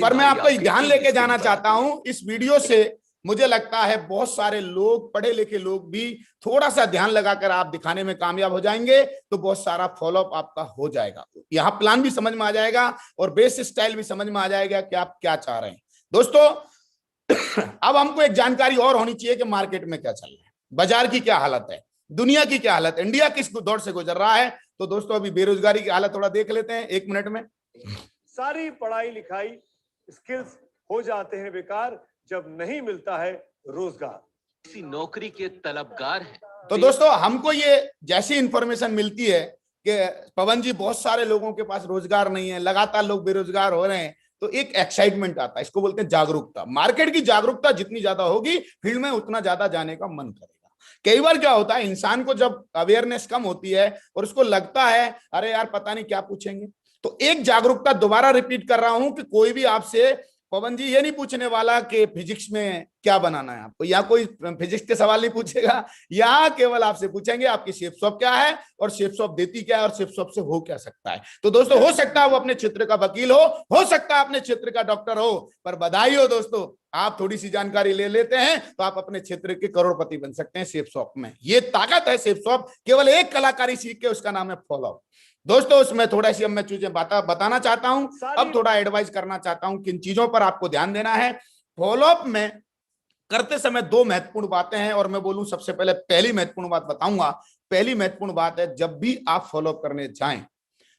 पर मैं आपको ध्यान लेके जाना चाहता हूं। इस वीडियो से मुझे लगता है बहुत सारे लोग, पढ़े लिखे लोग भी थोड़ा सा ध्यान लगाकर आप दिखाने में कामयाब हो जाएंगे, तो बहुत सारा फॉलोअप आपका हो जाएगा। यहाँ प्लान भी समझ में आ जाएगा और बेस स्टाइल भी समझ में आ जाएगा कि आप क्या चाह रहे हैं दोस्तों। अब हमको एक जानकारी और होनी चाहिए कि मार्केट में क्या चल रहा है, बाजार की क्या हालत है, दुनिया की क्या हालत है, इंडिया किस दौर से गुजर रहा है। तो दोस्तों अभी बेरोजगारी की हालत थोड़ा देख लेते हैं 1 मिनट में। सारी पढ़ाई लिखाई स्किल्स हो जाते हैं बेकार जब नहीं मिलता है रोजगार। किसी नौकरी के तलबगार हैं। तो दोस्तों हमको ये जैसी इंफॉर्मेशन मिलती है कि पवन जी बहुत सारे लोगों के पास रोजगार नहीं है, लगातार लोग बेरोजगार हो रहे हैं, तो एक एक्साइटमेंट आता है। इसको बोलते हैं जागरूकता। मार्केट की जागरूकता जितनी ज्यादा होगी फील्ड में, उतना ज्यादा जाने का मन करेगा। कई बार क्या होता है, इंसान को जब अवेयरनेस कम होती है और उसको लगता है अरे यार पता नहीं क्या पूछेंगे, तो एक जागरूकता दोबारा रिपीट कर रहा हूं कि कोई भी आपसे पवन जी ये नहीं पूछने वाला कि फिजिक्स में क्या बनाना है आपको, या कोई फिजिक्स के सवाल नहीं पूछेगा। यहाँ केवल आपसे पूछेंगे आपकी शेप शॉप क्या है और शेप शॉप देती क्या है और शेप शॉप से हो क्या सकता है। तो दोस्तों हो सकता है वो अपने क्षेत्र का वकील हो सकता है अपने क्षेत्र का डॉक्टर हो, पर बधाई हो दोस्तों, आप थोड़ी सी जानकारी ले लेते हैं तो आप अपने क्षेत्र के करोड़पति बन सकते हैं शेप शॉप में। ये ताकत है शेप शॉप। केवल एक कलाकारी सीख के, उसका नाम है फॉलोअप। दोस्तों उसमें थोड़ा सी अब मैं चीजें बताना चाहता हूं, अब थोड़ा एडवाइस करना चाहता हूं किन चीजों पर आपको ध्यान देना है। फॉलोअप में करते समय 2 महत्वपूर्ण बातें हैं, और मैं बोलूं सबसे पहले पहली महत्वपूर्ण बात बताऊंगा। पहली महत्वपूर्ण बात है, जब भी आप फॉलोअप करने जाएं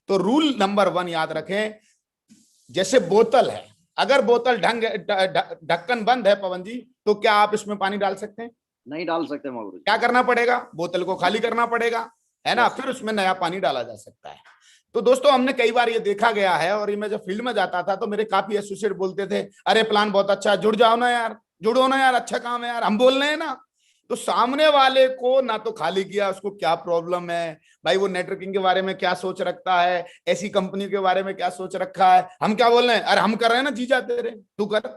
तो रूल नंबर 1 याद रखें। जैसे बोतल है, अगर बोतल ढक्कन बंद है पवन जी, तो क्या आप इसमें पानी डाल सकते हैं? नहीं डाल सकते महागुरु जी। क्या करना पड़ेगा? बोतल को खाली करना पड़ेगा, है ना, Yes. फिर उसमें नया पानी डाला जा सकता है। तो दोस्तों हमने कई बार ये देखा गया है, और ये मैं जब फील्ड में जाता था तो मेरे काफी एसोसिएट बोलते थे, अरे प्लान बहुत अच्छा है, जुड़ जाओ ना यार, जुड़ो ना यार, अच्छा काम है यार, हम बोल रहे हैं ना। तो सामने वाले को ना तो खाली किया, उसको क्या प्रॉब्लम है भाई, वो नेटवर्किंग के बारे में क्या सोच रखता है, ऐसी कंपनी के बारे में क्या सोच रखा है, हम क्या बोल रहे हैं, अरे हम कर रहे हैं ना जीजा तेरे, तू कर।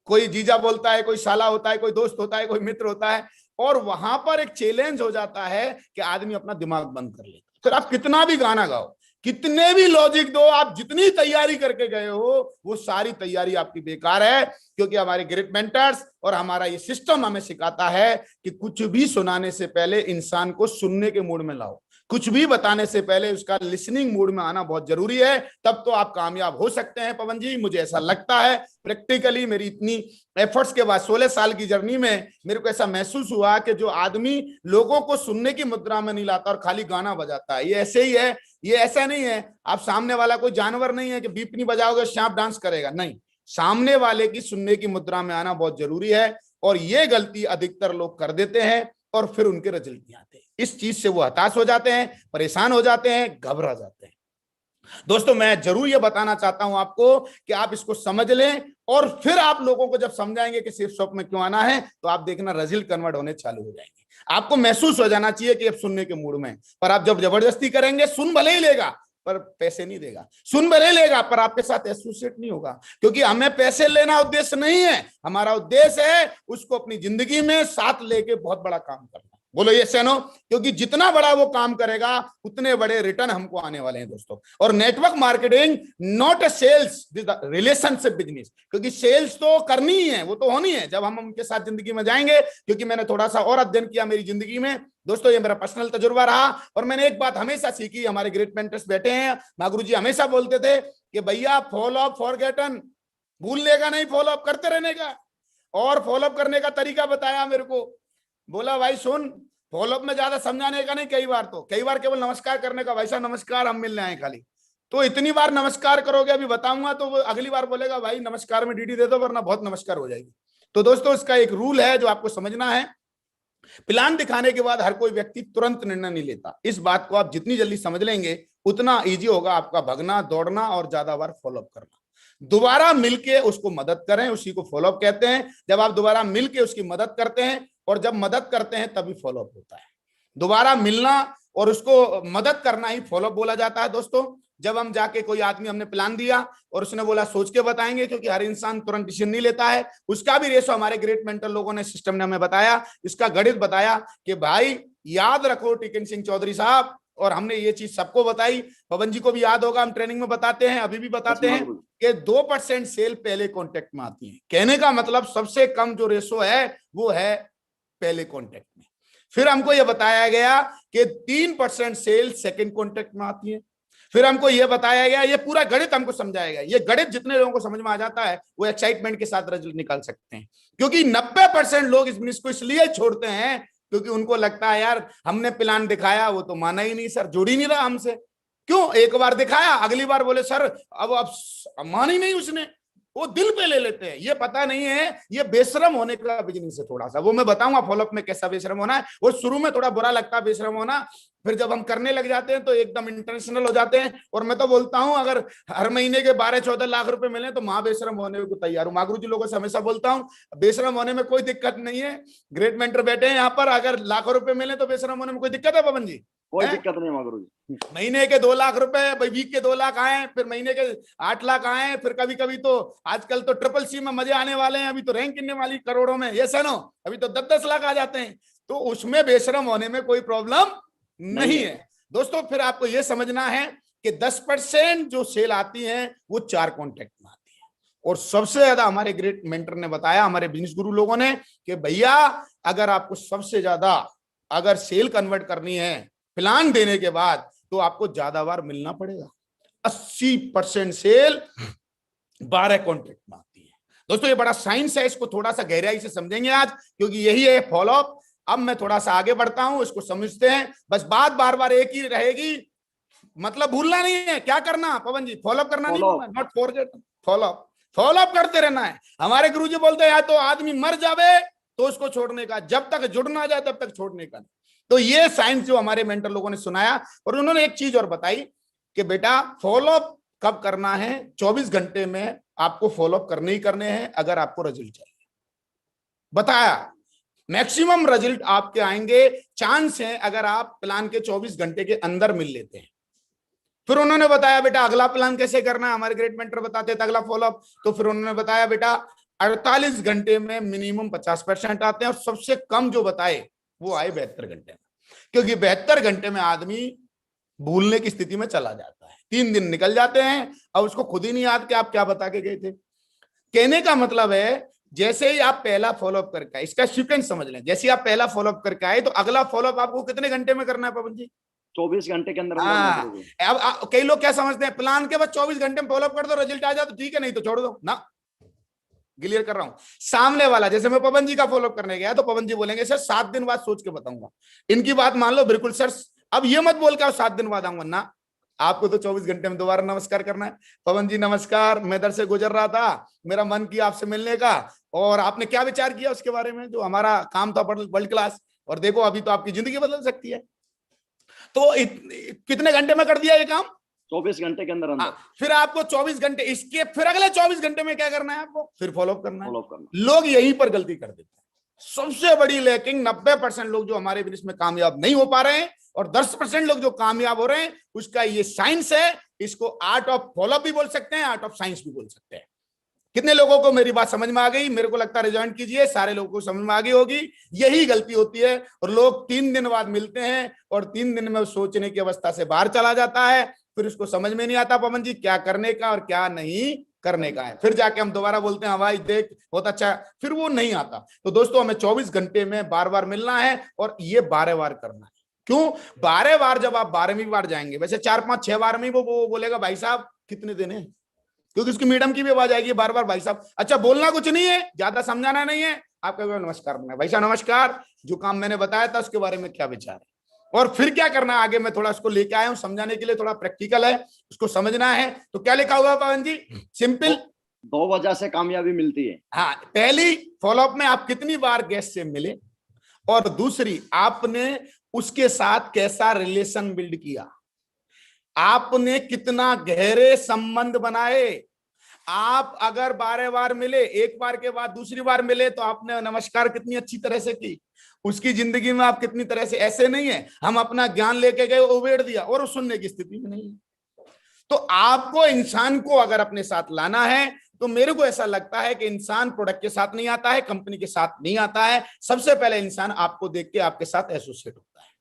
कोई जीजा बोलता है, कोई साला होता है, कोई दोस्त होता है, कोई मित्र होता है, और वहां पर एक चैलेंज हो जाता है कि आदमी अपना दिमाग बंद कर लेता है। फिर आप कितना भी गाना गाओ, कितने भी लॉजिक दो, आप जितनी तैयारी करके गए हो वो सारी तैयारी आपकी बेकार है, क्योंकि हमारे ग्रेट मेंटर्स और हमारा ये सिस्टम हमें सिखाता है कि कुछ भी सुनाने से पहले इंसान को सुनने के मूड में लाओ, कुछ भी बताने से पहले उसका लिसनिंग मूड में आना बहुत जरूरी है, तब तो आप कामयाब हो सकते हैं। पवन जी, मुझे ऐसा लगता है, प्रैक्टिकली मेरी इतनी एफर्ट्स के बाद 16 साल की जर्नी में मेरे को ऐसा महसूस हुआ कि जो आदमी लोगों को सुनने की मुद्रा में नहीं लाता और खाली गाना बजाता है, ये ऐसे ही है। ये ऐसा नहीं है आप सामने वाला कोई जानवर नहीं है कि बीप नहीं बजाओगे सांप डांस करेगा, नहीं, सामने वाले की सुनने की मुद्रा में आना बहुत जरूरी है, और ये गलती अधिकतर लोग कर देते हैं और फिर उनके रिजल्ट नहीं आते। इस चीज से वो हताश हो जाते हैं, परेशान हो जाते हैं, घबरा जाते हैं। दोस्तों मैं जरूर ये बताना चाहता हूं आपको कि आप इसको समझ लें, और फिर आप लोगों को जब समझाएंगे कि सेफ शॉप में क्यों आना है, तो आप देखना रिजल्ट कन्वर्ट होने चालू हो जाएंगे। आपको महसूस हो जाना चाहिए कि आप सुनने के मूड में, पर आप जब जबरदस्ती करेंगे, सुन भले ही लेगा पर पैसे नहीं देगा, सुन भले लेगा पर आपके साथ एसोसिएट नहीं होगा, क्योंकि हमें पैसे लेना उद्देश्य नहीं है। हमारा उद्देश्य है उसको अपनी जिंदगी में साथ लेके बहुत बड़ा काम करना। बोलो ये सेनो, क्योंकि जितना बड़ा वो काम करेगा उतने बड़े रिटर्न हमको आने वाले हैं दोस्तों। और network marketing not a sales, relationship business, क्योंकि सेल्स तो करनी ही है, वो तो होनी है जब हम उनके साथ जिंदगी में जाएंगे। क्योंकि मैंने थोड़ा सा और अध्ययन किया मेरी जिंदगी में दोस्तों, ये मेरा पर्सनल तजुर्बा रहा, और मैंने एक बात हमेशा सीखी, हमारे ग्रेट मेंटर्स बैठे हैं, महागुरु जी हमेशा बोलते थे कि भैया फॉलो अप फॉरगेटन, भूलने का नहीं, फॉलो अप करते रहने का। और फॉलो अप करने का तरीका बताया मेरे को, बोला भाई सुन, फॉलोअप में ज्यादा समझाने का नहीं, कई बार केवल नमस्कार करने का, भाई साहब नमस्कार, हम मिलने आए खाली। तो इतनी बार नमस्कार करोगे, अभी बताऊंगा तो वो अगली बार बोलेगा भाई नमस्कार में डीडी दे दो वरना बहुत नमस्कार हो जाएगी। तो दोस्तों इसका एक रूल है जो आपको समझना है। प्लान दिखाने के बाद हर कोई व्यक्ति तुरंत निर्णय नहीं लेता। इस बात को आप जितनी जल्दी समझ लेंगे उतना ईजी होगा आपका भगना, दौड़ना और ज्यादा बार फॉलोअप करना। दोबारा मिलके उसको मदद करें, उसी को फॉलोअप कहते हैं। जब आप दोबारा मिलके उसकी मदद करते हैं, और जब मदद करते हैं तभी फॉलोअप होता है। दोबारा मिलना और उसको मदद करना ही फॉलोअप बोला जाता है दोस्तों। जब हम जाके कोई आदमी, हमने प्लान दिया और उसने बोला सोच के बताएंगे, क्योंकि हर इंसान तुरंत डिसीजन नहीं लेता है, उसका भी रेशो हमारे ग्रेट मेंटर लोगों ने, सिस्टम ने हमें बताया, इसका गणित बताया कि भाई याद रखो टिकन सिंह चौधरी साहब, और हमने ये चीज सबको बताई, पवन जी को भी याद होगा, हम ट्रेनिंग में बताते हैं, अभी भी बताते हैं कि 2% सेल पहले कॉन्टेक्ट में आती है। कहने का मतलब सबसे कम जो रेशो है वो है पहले कॉन्टेक्ट में। फिर हमको यह बताया गया कि 3% सेल सेकंड कॉन्टेक्ट में आती है। फिर हमको यह बताया गया, ये पूरा गणित हमको समझाया गया। ये गणित जितने लोगों को समझ में आ जाता है वो एक्साइटमेंट के साथ रिजल्ट निकाल सकते हैं, क्योंकि 90% लोग इस बिजनेस को इसलिए छोड़ते हैं क्योंकि उनको लगता है यार हमने प्लान दिखाया, वो तो माना ही नहीं सर, जुड़ ही नहीं रहा हमसे। क्यों? एक बार दिखाया, अगली बार बोले सर अब मान ही नहीं उसने, वो दिल पे ले लेते हैं। ये पता नहीं है, ये बेशरम होने का बिजनेस है थोड़ा सा, वो मैं बताऊंगा फॉलोअप में कैसा बेशरम होना है। वो शुरू में थोड़ा बुरा लगता है बेशरम होना, फिर जब हम करने लग जाते हैं तो एकदम इंटरनेशनल हो जाते हैं। और मैं तो बोलता हूं अगर हर महीने के 12-14 लाख रुपए मिले तो मां बेशरम होने को तैयार हूं। महागुरु जी लोगों से हमेशा बोलता हूं बेशरम होने में कोई दिक्कत नहीं है। ग्रेट मेंटर बैठे हैं यहाँ पर, अगर लाखों रुपए मिले तो बेशरम होने में कोई दिक्कत है पवन जी? कोई दिक्कत नहीं महागुरु जी। महीने के 2 लाख रुपए, वीक के 2 लाख आए, फिर महीने के 8 लाख आए, फिर कभी कभी तो आजकल तो ट्रिपल सी में मजे आने वाले हैं, अभी तो रैंक गिनने वाली करोड़ों में, ये सनो अभी तो 10-10 लाख आ जाते हैं। तो उसमें बेशरम होने में कोई प्रॉब्लम नहीं है दोस्तों। फिर आपको यह समझना है कि 10% जो सेल आती है वो 4 कॉन्टेक्ट में आती है। और सबसे ज्यादा हमारे ग्रेट मेंटर ने बताया, हमारे बिजनेस गुरु लोगों ने, कि भैया अगर आपको सबसे ज्यादा अगर सेल कन्वर्ट करनी है प्लान देने के बाद, तो आपको ज्यादा बार मिलना पड़ेगा। 80% सेल 12 कॉन्टेक्ट में आती है दोस्तों। ये बड़ा साइंस है, इसको थोड़ा सा गहराई से समझेंगे आज, क्योंकि यही है फॉलोअप। अब मैं थोड़ा सा आगे बढ़ता हूं, इसको समझते हैं। बस बात बार बार एक ही रहेगी, मतलब भूलना नहीं है। क्या करना पवन जी? फॉलोअप करना नहीं, नॉट फॉरगेट, फॉलोअप करते रहना है। हमारे गुरुजी बोलते हैं या तो आदमी मर जावे तो उसको छोड़ने का, जब तक जुड़ ना जाए तब तक छोड़ने का नहीं। तो ये साइंस जो हमारे मेंटर लोगों ने सुनाया, और उन्होंने एक चीज और बताई कि बेटा फॉलोअप कब करना है, 24 घंटे में आपको फॉलोअप करने ही करने हैं अगर आपको रिजल्ट चाहिए। बताया मैक्सिमम रिजल्ट आपके आएंगे, चांस है अगर आप प्लान के 24 घंटे के अंदर मिल लेते हैं। फिर उन्होंने बताया बेटा अगला प्लान कैसे करना है, हमारे ग्रेट मेंटर बताते थे अगला फॉलोअप। तो फिर उन्होंने बताया बेटा 48 घंटे में मिनिमम 50% आते हैं, और सबसे कम जो बताए वो आए 72 घंटे में, क्योंकि 72 घंटे में आदमी भूलने की स्थिति में चला जाता है। 3 दिन निकल जाते हैं, अब उसको खुद ही नहीं याद कि आप क्या बता के गए थे। कहने का मतलब है जैसे ही आप पहला फॉलोअप करके आए, इसका सीक्वेंस समझ लें, जैसे ही आप पहला फॉलोअप करके आए तो अगला फॉलोअप आपको कितने घंटे में करना है पवन जी? 24 घंटे के अंदर। हाँ, अब कई लोग क्या समझते हैं, प्लान के बाद 24 घंटे में फॉलोअप कर दो, रिजल्ट आ जाए तो ठीक है, नहीं तो छोड़ दो ना। क्लियर कर रहा हूं। सामने वाला, जैसे मैं पवन जी का फॉलोअप करने गया तो पवन जी बोलेंगे सर 7 दिन बाद सोच के बताऊंगा। इनकी बात मान लो बिल्कुल सर, अब ये मत बोल के 7 दिन बाद आऊंगा ना, आपको तो 24 घंटे में दोबारा नमस्कार करना है। पवन जी नमस्कार, मैं इधर से गुजर रहा था, मेरा मन किया आपसे मिलने का, और आपने क्या विचार किया उसके बारे में, जो हमारा काम था वर्ल्ड क्लास, और देखो अभी तो आपकी जिंदगी बदल सकती है। तो कितने घंटे में कर दिया ये काम? 24 घंटे के अंदर अंदर। फिर आपको 24 घंटे, इसके फिर अगले 24 घंटे में क्या करना है आपको? फिर फॉलोअप करना है। फॉलोअप करना। लोग यहीं पर गलती कर देते हैं। सबसे बड़ी लैकिंग 90% लोग जो हमारे बिजनेस में कामयाब नहीं हो पा रहे हैं, और 10% लोग जो कामयाब हो रहे हैं, उसका ये साइंस है। इसको आर्ट ऑफ फॉलोअप भी बोल सकते हैं, आर्ट ऑफ साइंस भी बोल सकते हैं। कितने लोगों को मेरी बात समझ में आ गई? मेरे को लगता है रिजॉइन कीजिए, सारे लोगों को समझ में आ गई होगी। यही गलती होती है, और लोग 3 दिन बाद मिलते हैं और 3 दिन में सोचने की अवस्था से बाहर चला जाता है। फिर उसको समझ में नहीं आता पवन जी क्या करने का और क्या नहीं करने का है। फिर जाके हम दोबारा बोलते हैं भाई देख बहुत अच्छा है, फिर वो नहीं आता। तो दोस्तों हमें 24 घंटे में बार बार मिलना है, और ये 12 बार करना है। क्यों 12 बार? जब आप 12वीं बार जाएंगे, वैसे 4, 5, 6 बार में वो बोलेगा भाई साहब कितने दिन है, क्योंकि उसकी मैडम की भी आवाज आएगी बार बार भाई साहब। अच्छा बोलना कुछ नहीं है, ज्यादा समझाना नहीं है, आपका नमस्कार भाई साहब नमस्कार, जो काम मैंने बताया था उसके बारे में क्या विचार है, और फिर क्या करना है आगे। मैं थोड़ा उसको लेके आया हूं समझाने के लिए, थोड़ा प्रैक्टिकल है, उसको समझना है। तो क्या लिखा हुआ पवन जी? सिंपल 2 वजह से कामयाबी मिलती है। हाँ, पहली फॉलोअप में आप कितनी बार गेस्ट से मिले, और दूसरी आपने उसके साथ कैसा रिलेशन बिल्ड किया, आपने कितना गहरे संबंध बनाए। आप अगर 12 बार मिले, एक बार के बाद दूसरी बार मिले तो आपने नमस्कार कितनी अच्छी तरह से की, उसकी जिंदगी में आप कितनी तरह से, ऐसे नहीं है हम अपना ज्ञान लेके गए उबेड़ दिया और वो सुनने की स्थिति में नहीं है। तो आपको इंसान को अगर अपने साथ लाना है, तो मेरे को ऐसा लगता है कि इंसान प्रोडक्ट के साथ नहीं आता है, कंपनी के साथ नहीं आता है, सबसे पहले इंसान आपको देख के आपके साथ एसोसिएट होता है।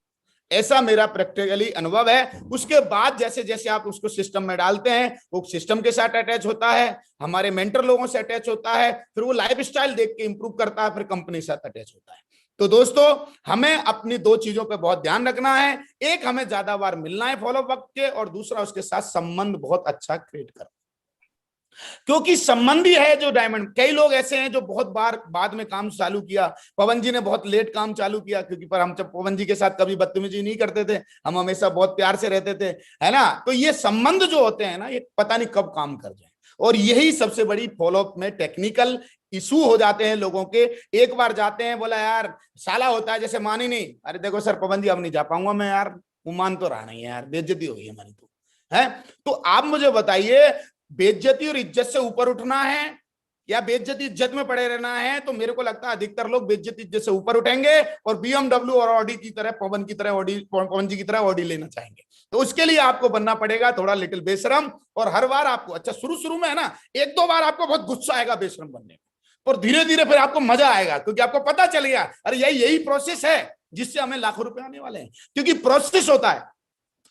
ऐसा मेरा प्रैक्टिकली अनुभव है। उसके बाद जैसे जैसे आप उसको सिस्टम में डालते हैं, वो सिस्टम के साथ अटैच होता है, हमारे मेंटर लोगों से अटैच होता है, फिर वो लाइफस्टाइल देख के इंप्रूव करता है, फिर कंपनी के साथ अटैच होता है। तो दोस्तों हमें अपनी 2 चीजों पे बहुत ध्यान रखना है। एक, हमें ज्यादा बार मिलना है फॉलोअप वक्त के, और दूसरा उसके साथ संबंध बहुत अच्छा क्रिएट करना, क्योंकि संबंधी है जो डायमंड। कई लोग ऐसे हैं जो बहुत बार बाद में काम चालू किया, पवन जी ने बहुत लेट काम चालू किया, क्योंकि पर हम जब पवन जी के साथ कभी बदतमीजी नहीं करते थे, हम हमेशा बहुत प्यार से रहते थे, है ना। तो ये संबंध जो होते हैं ना, ये पता नहीं कब काम कर जाए, और यही सबसे बड़ी फॉलोअप में टेक्निकल इशू हो जाते हैं लोगों के। एक बार जाते हैं, बोला यार साला होता है जैसे मानी नहीं, अरे देखो सर पवन जी अब नहीं जा पाऊंगा मैं यार, वो मान तो रहा नहीं है यार, बेइज्जती हो गई हमारी तो है। तो आप मुझे बताइए, बेइज्जती और इज्जत से ऊपर उठना है या बेइज्जती इज्जत में पड़े रहना है? तो मेरे को लगता है अधिकतर लोग बेइज्जती इज्जत से ऊपर उठेंगे, और BMW और ऑडी की तरह, पवन की तरह ऑडी, पवन जी की तरह ऑडी लेना चाहेंगे। तो उसके लिए आपको बनना पड़ेगा थोड़ा लिटिल बेशरम, और हर बार आपको, अच्छा शुरू में है ना 1-2 बार आपको बहुत गुस्सा आएगा बेशरम बनने में, और धीरे धीरे फिर आपको मजा आएगा, क्योंकि आपको पता चल गया अरे यही प्रोसेस है जिससे हमें लाखों रुपए आने वाले हैं। क्योंकि प्रोसेस होता है।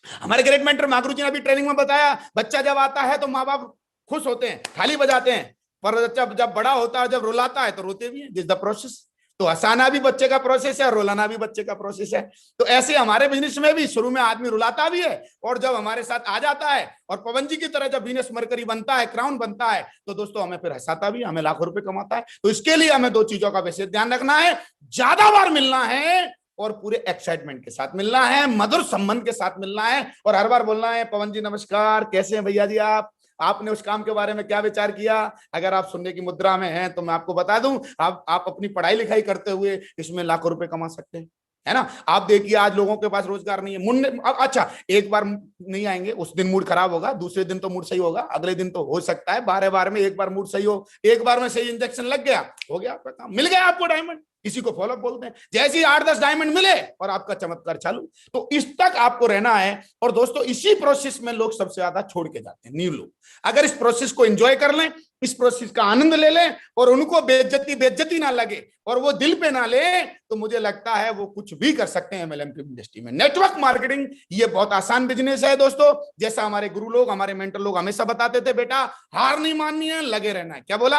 हमारे ग्रेट मेंटर मागरू जी ने अभी ट्रेनिंग में बताया, बच्चा जब आता है तो माँ बाप खुश होते हैं, थाली बजाते हैं, पर बच्चा जब बड़ा होता है, जब रुलाता है तो रोते भी हैं। This the process. तो हंसाना भी बच्चे का प्रोसेस है, रुलाना भी बच्चे का प्रोसेस है। तो ऐसे हमारे बिजनेस में भी शुरू में आदमी रुलाता भी है, और जब हमारे साथ आ जाता है और पवन जी की तरह जब बिजनेस मरकरी बनता है, क्राउन बनता है, तो दोस्तों हमें फिर हंसाता भी, हमें लाखों रुपए कमाता है। तो इसके लिए हमें 2 चीजों का वैसे ध्यान रखना है, ज्यादा बार मिलना है और पूरे एक्साइटमेंट के साथ मिलना है, मधुर संबंध के साथ मिलना है, और हर बार बोलना है पवन जी नमस्कार, कैसे हैं भैया जी आप, आपने उस काम के बारे में क्या विचार किया? अगर आप सुनने की मुद्रा में हैं तो मैं आपको बता दूं, आप अपनी पढ़ाई लिखाई करते हुए इसमें लाखों रुपए कमा सकते हैं, है ना। आप देखिए आज लोगों के पास रोजगार नहीं है, मुंडे अच्छा एक बार नहीं आएंगे, उस दिन मूड खराब होगा, दूसरे दिन तो मूड सही होगा, अगले दिन तो हो सकता है 12 बार में एक बार मूड सही हो, एक बार में सही इंजेक्शन लग गया, हो गया आपका काम, मिल गया आपको डायमंड। इसी को फॉलोअप बोलते हैं। जैसे ही 8-10 डायमंड मिले और आपका चमत्कार चालू। तो इस तक आपको रहना है। और दोस्तों इसी प्रोसेस में लोग सबसे ज्यादा छोड़ के जाते हैं, न्यू लोग। अगर इस प्रोसेस को एंजॉय कर लें, इस प्रोसेस का आनंद ले लें और उनको बेइज्जती ना लगे और वो दिल पे ना ले, तो मुझे लगता है वो कुछ भी कर सकते हैं एमएलएम की इंडस्ट्री में। नेटवर्क मार्केटिंग ये बहुत आसान बिजनेस है दोस्तों। जैसा हमारे गुरु लोग, हमारे मेंटर लोग हमेशा बताते थे, बेटा हार नहीं माननी है, लगे रहना है। क्या बोला?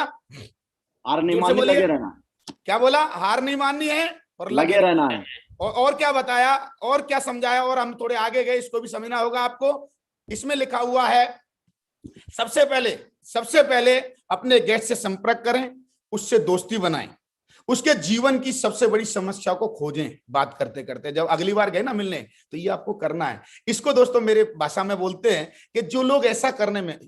हार नहीं माननी, लगे रहना। क्या बोला? हार नहीं माननी है और लगे रहना है। और क्या बताया और क्या समझाया? और हम थोड़े आगे गए, इसको भी समझना होगा आपको। इसमें लिखा हुआ है सबसे पहले अपने गेस्ट से संपर्क करें, उससे दोस्ती बनाएं, उसके जीवन की सबसे बड़ी समस्या को खोजें। बात करते करते जब अगली बार गए ना मिलने, तो ये आपको करना है। इसको दोस्तों मेरे भाषा में बोलते हैं कि जो लोग ऐसा करने में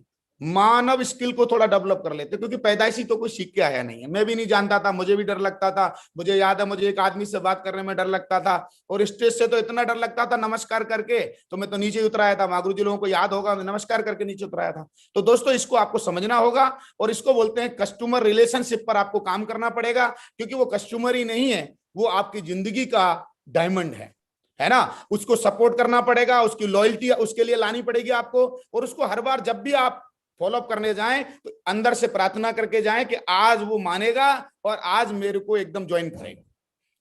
मानव स्किल को थोड़ा डेवलप कर लेते, क्योंकि पैदाइशी तो कोई सीख के आया नहीं है। मैं भी नहीं जानता था, मुझे भी डर लगता था। मुझे याद है, मुझे एक आदमी से बात करने में डर लगता था और स्टेज से तो इतना डर लगता था, नमस्कार करके तो मैं तो नीचे उतराया था। महागुरु जी लोगों को याद होगा, मैं नमस्कार करके नीचे उतराया था। तो दोस्तों इसको आपको समझना होगा और इसको बोलते हैं कस्टमर रिलेशनशिप पर आपको काम करना पड़ेगा, क्योंकि वो कस्टमर ही नहीं है, वो आपकी जिंदगी का डायमंड है ना। उसको सपोर्ट करना पड़ेगा, उसकी लॉयल्टी उसके लिए लानी पड़ेगी आपको। और उसको हर बार जब भी आप फॉलोअप करने जाएं तो अंदर से प्रार्थना करके जाएं कि आज वो मानेगा और आज मेरे को एकदम ज्वाइन करेगा,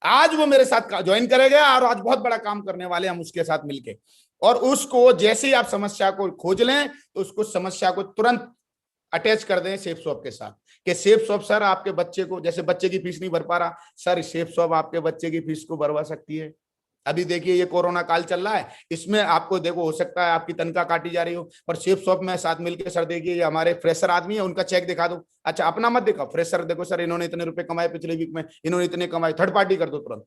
आज वो मेरे साथ ज्वाइन करेगा और आज बहुत बड़ा काम करने वाले हम उसके साथ मिलके। और उसको जैसे ही आप समस्या को खोज लें तो उसको समस्या को तुरंत अटैच कर दें सेफ शॉप के साथ कि सेफ शॉप सर आपके बच्चे को, जैसे बच्चे की फीस नहीं भर पा रहा, सर सेफ शॉप आपके बच्चे की फीस को भरवा सकती है। अभी देखिए ये कोरोना काल चल रहा है, इसमें आपको देखो हो सकता है आपकी तनख्वाह काटी जा रही हो, पर सेफ शॉप में साथ मिलकर सर देखिए ये हमारे फ्रेशर आदमी है, उनका चेक दिखा दो। अच्छा अपना मत दिखाओ, फ्रेशर देखो सर इन्होंने इतने रुपए कमाए पिछले वीक में, इन्होंने इतने कमाए, थर्ड पार्टी कर दो तुरंत।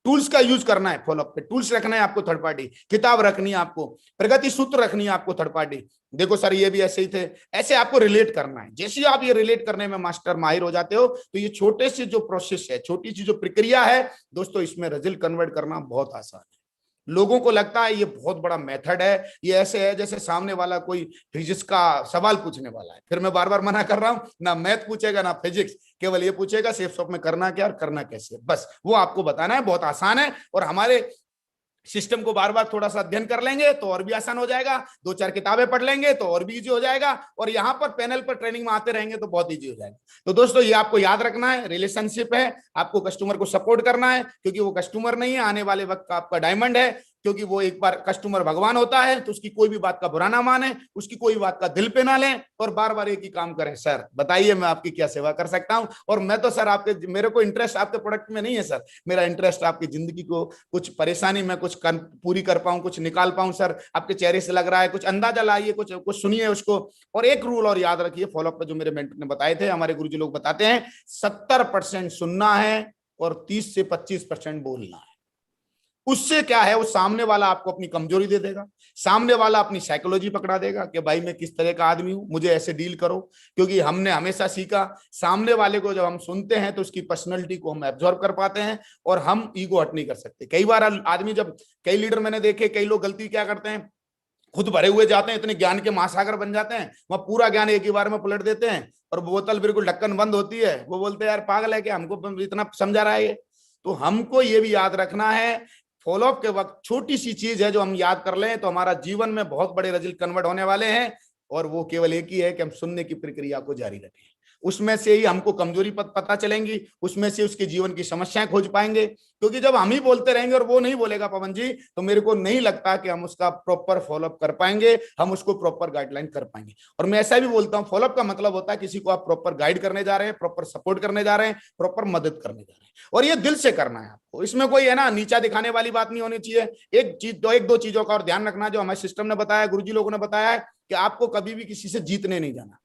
टूल्स का यूज करना है, फॉलोअप पे टूल्स रखना है आपको, थर्ड पार्टी किताब रखनी है आपको, प्रगति सूत्र रखनी है आपको, थर्ड पार्टी देखो सर ये भी ऐसे ही थे, ऐसे आपको रिलेट करना है। जैसे आप ये रिलेट करने में मास्टर माहिर हो जाते हो तो ये छोटे से जो प्रोसेस है, छोटी सी जो प्रक्रिया है दोस्तों, इसमें रिजल्ट कन्वर्ट करना बहुत आसान है। लोगों को लगता है ये बहुत बड़ा मेथड है, ये ऐसे है जैसे सामने वाला कोई फिजिक्स का सवाल पूछने वाला है। फिर मैं बार बार मना कर रहा हूं, ना मैथ पूछेगा ना फिजिक्स, केवल ये पूछेगा सेफ शॉप में करना क्या और करना कैसे, बस वो आपको बताना है। बहुत आसान है और हमारे सिस्टम को बार बार थोड़ा सा अध्ययन कर लेंगे तो और भी आसान हो जाएगा, 2-4 किताबें पढ़ लेंगे तो और भी इजी हो जाएगा, और यहाँ पर पैनल पर ट्रेनिंग में आते रहेंगे तो बहुत इजी हो जाएगा। तो दोस्तों ये आपको याद रखना है, रिलेशनशिप है, आपको कस्टमर को सपोर्ट करना है, क्योंकि वो कस्टमर नहीं है, आने वाले वक्त का आपका डायमंड है। क्योंकि वो एक बार कस्टमर भगवान होता है, तो उसकी कोई भी बात का बुरा ना माने, उसकी कोई बात का दिल पे ना लें और बार बार एक ही काम करें, सर बताइए मैं आपकी क्या सेवा कर सकता हूं। और मैं तो सर आपके, मेरे को इंटरेस्ट आपके प्रोडक्ट में नहीं है सर, मेरा इंटरेस्ट आपकी जिंदगी को कुछ परेशानी में कुछ पूरी कर पाऊं, कुछ निकाल पाऊं सर। आपके चेहरे से लग रहा है, कुछ अंदाजा लाइए, कुछ सुनिए उसको। और एक रूल और याद रखिए, फॉलोअप पे जो मेरे मेंटर ने बताए थे, हमारे गुरुजी लोग बताते हैं 70% सुनना है और 30 से 25% बोलना है। उससे क्या है, वो सामने वाला आपको अपनी कमजोरी दे देगा, सामने वाला अपनी साइकोलॉजी पकड़ा देगा कि भाई मैं किस तरह का आदमी हूं, मुझे ऐसे डील करो। क्योंकि हमने हमेशा सीखा, सामने वाले को जब हम सुनते हैं तो उसकी पर्सनैलिटी को हम एब्जॉर्ब कर पाते हैं और हम ईगो हट नहीं कर सकते। कई बार आदमी, जब कई लीडर मैंने देखे, कई लोग गलती क्या करते हैं, खुद भरे हुए जाते हैं, इतने ज्ञान के महासागर बन जाते हैं, वहां पूरा ज्ञान एक ही बार में पलट देते हैं और बोतल बिल्कुल ढक्कन बंद होती है। वो बोलते हैं यार पागल है क्या, हमको इतना समझा रहा है ये। तो हमको ये भी याद रखना है, फॉलोअप के वक्त छोटी सी चीज है जो हम याद कर लें तो हमारा जीवन में बहुत बड़े रिजल्ट कन्वर्ट होने वाले हैं। और वो केवल एक ही है कि हम सुनने की प्रक्रिया को जारी रखें, उसमें से ही हमको कमजोरी पता चलेंगी, उसमें से उसके जीवन की समस्याएं खोज पाएंगे। क्योंकि जब हम ही बोलते रहेंगे और वो नहीं बोलेगा पवन जी, तो मेरे को नहीं लगता कि हम उसका प्रॉपर फॉलोअप कर पाएंगे, हम उसको प्रॉपर गाइडलाइन कर पाएंगे। और मैं ऐसा भी बोलता हूं, फॉलोअप का मतलब होता है किसी को आप प्रॉपर गाइड करने जा रहे हैं, प्रॉपर सपोर्ट करने जा रहे हैं, प्रॉपर मदद करने जा रहे हैं, और ये दिल से करना है आपको। इसमें कोई है ना नीचा दिखाने वाली बात नहीं होनी चाहिए। एक दो चीजों का और ध्यान रखना, जो हमारे सिस्टम ने बताया, गुरुजी लोगों ने बताया है कि आपको कभी भी किसी से जीतने नहीं जाना,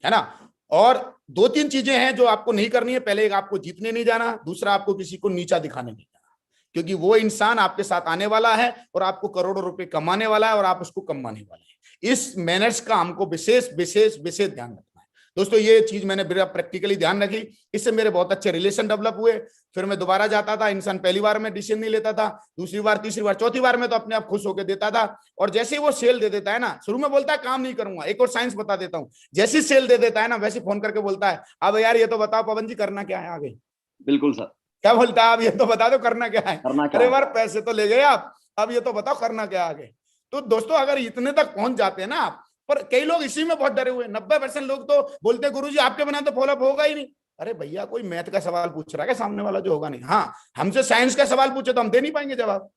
है ना। और 2-3 चीजें हैं जो आपको नहीं करनी है। पहले, आपको जीतने नहीं जाना, दूसरा आपको किसी को नीचा दिखाने नहीं जाना, क्योंकि वो इंसान आपके साथ आने वाला है और आपको करोड़ों रुपए कमाने वाला है और आप उसको कमाने वाले हैं। इस मैनर्स का हमको विशेष विशेष विशेष ध्यान रखना है दोस्तों। ये चीज मैंने प्रैक्टिकली ध्यान रखी, इससे मेरे बहुत अच्छे रिलेशन डेवलप हुए। फिर मैं दोबारा जाता था, इंसान पहली बार में डिसीजन नहीं लेता था, दूसरी बार, तीसरी बार, चौथी बार में तो अपने आप खुश होकर देता था। और जैसे ही वो सेल दे देता है ना, शुरू में बोलता है काम नहीं करूंगा, एक और साइंस बता देता हूँ, जैसे सेल दे देता है ना वैसे फोन करके बोलता है अब यार ये तो बताओ पवन जी करना क्या है आगे। बिल्कुल सर। क्या बोलता है, आप ये तो बता दो करना क्या है। करना क्या अरे है? बार पैसे तो ले गए आप, अब ये तो बताओ करना क्या आगे। तो दोस्तों अगर इतने तक पहुंच जाते हैं ना आप, पर कई लोग इसी में बहुत डरे हुए, 90% लोग तो बोलते गुरुजी आपके बिना तो फॉलोअप होगा ही नहीं। अरे भैया कोई मैथ का सवाल पूछ रहा है क्या सामने वाला, जो होगा नहीं। हाँ, हमसे साइंस का सवाल पूछे तो हम दे नहीं पाएंगे जवाब,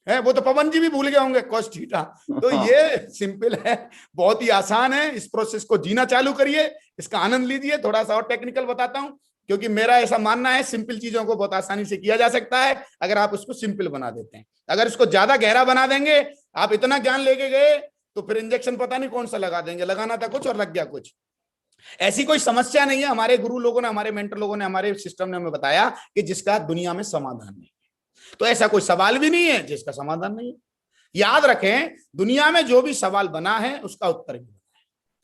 है वो तो पवन जी भी भूल गए होंगे cos थीटा। तो ये सिंपल है, बहुत ही आसान है। इस प्रोसेस को जीना चालू करिए, इसका आनंद लीजिए। थोड़ा सा और टेक्निकल बताता हूं, क्योंकि मेरा ऐसा मानना है सिंपल चीजों को बहुत आसानी से किया जा सकता है अगर आप उसको सिंपल बना देते हैं। अगर इसको ज्यादा गहरा बना देंगे, आप इतना ज्ञान लेके गए तो फिर इंजेक्शन पता नहीं कौन सा लगा देंगे, लगाना था कुछ और लग गया कुछ। ऐसी कोई समस्या नहीं है। हमारे गुरु लोगों ने, हमारे मेंटर लोगों ने, हमारे सिस्टम ने हमें बताया कि जिसका दुनिया में समाधान नहीं है। तो ऐसा कोई सवाल भी नहीं है जिसका समाधान नहीं है। याद रखें, दुनिया में जो भी सवाल बना है उसका उत्तर भी बना है।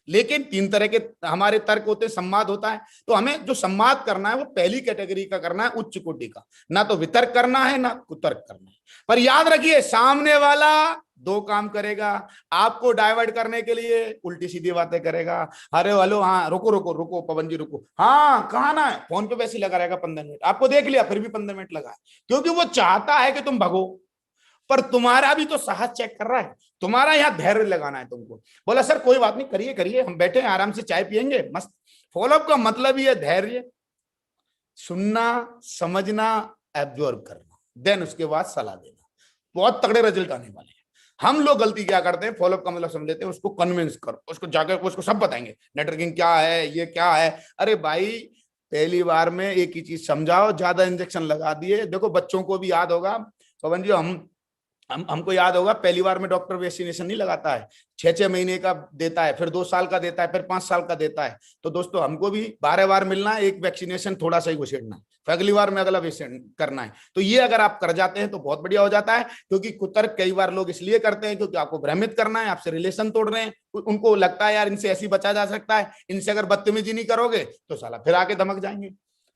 लेकिन 3 तरह के हमारे तर्क होते हैं, संवाद होता है। तो हमें जो संवाद करना है वो पहली कैटेगरी का करना है, उच्च कोटि का, ना तो वितर्क करना है ना कुतर्क करना है। पर याद रखिए, सामने वाला 2 काम करेगा, आपको डाइवर्ट करने के लिए उल्टी सीधी बातें करेगा। अरे हेलो, हाँ रुको रुको रुको पवन जी रुको, हाँ कहाँ ना है, फोन पे वैसे ही लगा रहेगा 15 मिनट, आपको देख लिया फिर भी 15 मिनट लगा, क्योंकि वो चाहता है कि तुम भगो। पर तुम्हारा भी तो साहस चेक कर रहा है, तुम्हारा यहाँ धैर्य लगाना है तुमको। बोला सर कोई बात नहीं, करिए करिए, हम बैठे हैं आराम से चाय पियेंगे मस्त। फॉलोअप का मतलब ही है धैर्य, सुनना, समझना, एब्जॉर्ब करना, देन उसके बाद सलाह देना। बहुत तगड़े रिजल्ट आने वाले हैं। हम लोग गलती क्या करते हैं, फॉलोअप का मतलब समझ लेते हैं, उसको कन्विंस करो, उसको जाकर उसको सब बताएंगे नेटवर्किंग क्या है, ये क्या है। अरे भाई पहली बार में एक ही चीज समझाओ, ज्यादा इंजेक्शन लगा दिए। देखो बच्चों को भी याद होगा पवन जी, हमको याद होगा पहली बार में डॉक्टर वैक्सीनेशन नहीं लगाता है, 6-6 महीने का देता है, फिर 2 साल का देता है, फिर 5 साल का देता है। तो दोस्तों हमको भी 12 बार मिलना है, एक वैक्सीनेशन थोड़ा सा ही घुसेड़ना है, फिर अगली बार में अगला वैक्सीन करना है। तो ये अगर आप कर जाते हैं तो बहुत बढ़िया हो जाता है। क्योंकि कुतर्क कई बार लोग इसलिए करते हैं क्योंकि आपको भ्रमित करना है, आपसे रिलेशन तोड़ रहे हैं, उनको लगता है यार इनसे ऐसी बचा जा सकता है, इनसे अगर बदतमीजी नहीं करोगे तो साला फिर आके धमक जाएंगे।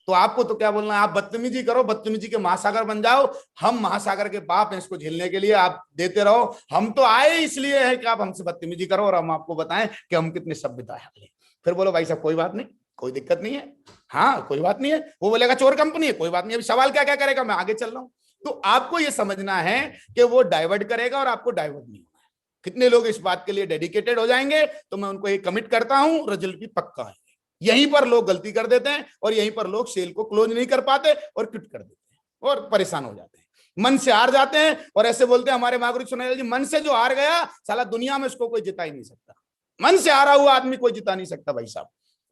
तो आपको तो क्या बोलना है, आप बदतमीजी करो, बदतमीजी के महासागर बन जाओ। हम महासागर के बाप हैं इसको झेलने के लिए, आप देते रहो। हम तो आए इसलिए है कि आप हमसे बदतमीजी करो और हम आपको बताएं कि हम कितने सभ्यता है। फिर बोलो भाई साहब कोई बात नहीं, कोई दिक्कत नहीं है, हाँ कोई बात नहीं है। वो बोलेगा चोर कंपनी है, कोई बात नहीं, अभी सवाल क्या क्या करेगा, मैं आगे चल रहा हूं। तो आपको ये समझना है कि वो डाइवर्ट करेगा और आपको डाइवर्ट नहीं होना है। कितने लोग इस बात के लिए डेडिकेटेड हो जाएंगे, तो मैं उनको ये कमिट करता हूं, रिजल्ट भी पक्का है। यहीं पर लोग गलती कर देते हैं और यहीं पर लोग सेल को क्लोज नहीं कर पाते और क्विट कर देते हैं और परेशान हो जाते हैं, मन से हार जाते हैं। और ऐसे बोलते हैं हमारे महागुरु सुनाइल जी, मन से जो हार गया साला दुनिया में उसको कोई जिता ही नहीं सकता। मन से हारा हुआ आदमी कोई जिता नहीं सकता भाई साहब।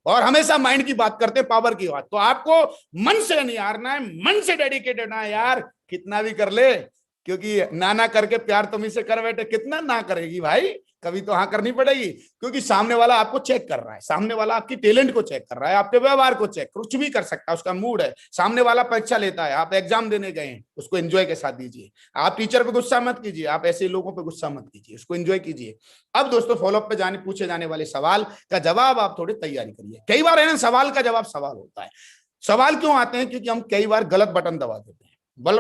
और हमेशा माइंड की बात करते हैं, पावर की बात। तो आपको मन से नहीं हारना है, मन से डेडिकेटेड ना यार, कितना भी कर ले, क्योंकि नाना करके प्यार तुम इसे कर बैठे, कितना ना करेगी भाई, कभी तो हाँ करनी पड़ेगी। क्योंकि सामने वाला आपको चेक कर रहा है, सामने वाला आपकी टैलेंट को चेक कर रहा है, आपके व्यवहार को चेक, कुछ भी कर सकता है, उसका मूड है। सामने वाला परीक्षा लेता है, आप एग्जाम देने गए हैं, उसको एंजॉय के साथ दीजिए। आप टीचर पे गुस्सा मत कीजिए, आप ऐसे लोगों पे गुस्सा मत कीजिए, उसको एंजॉय कीजिए। अब दोस्तों फॉलोअप पे जाने पूछे जाने वाले सवाल का जवाब आप थोड़ी तैयारी करिए। कई बार है ना सवाल का जवाब सवाल होता है। सवाल क्यों आते हैं, क्योंकि हम कई बार गलत बटन दबा देते हैं।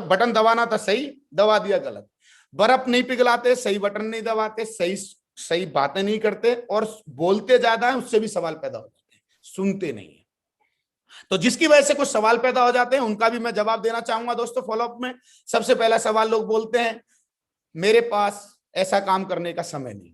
बटन दबाना था सही, दबा दिया गलत। बर्फ नहीं पिघलाते, सही बटन नहीं दबाते, सही बातें नहीं करते, और बोलते ज्यादा है, उससे भी सवाल पैदा हो जाते हैं, सुनते नहीं है। तो जिसकी वजह से कुछ सवाल पैदा हो जाते हैं, उनका भी मैं जवाब देना चाहूंगा दोस्तों फॉलोअप में। सबसे पहला सवाल लोग बोलते हैं, मेरे पास ऐसा काम करने का समय नहीं,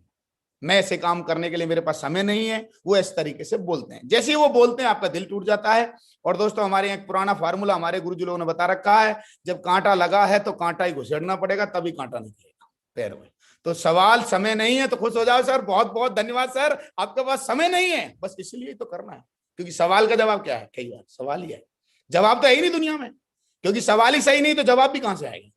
मैं ऐसे काम करने के लिए मेरे पास समय नहीं है। वो इस तरीके से बोलते हैं। जैसे ही वो बोलते हैं आपका दिल टूट जाता है। और दोस्तों हमारे यहाँ एक पुराना फार्मूला हमारे गुरुजी लोगों ने बता रखा है, जब कांटा लगा है तो कांटा ही घुसेड़ना पड़ेगा, तभी कांटा निकलेगा पैर में। तो सवाल समय नहीं है तो खुश हो जाओ सर, बहुत बहुत धन्यवाद सर, आपके पास समय नहीं है, बस इसलिए तो करना है। क्योंकि सवाल का जवाब क्या है, कई बार सवाल ही है, जवाब तो है ही नहीं दुनिया में। क्योंकि सवाल ही सही नहीं तो जवाब भी कहां से आएगा।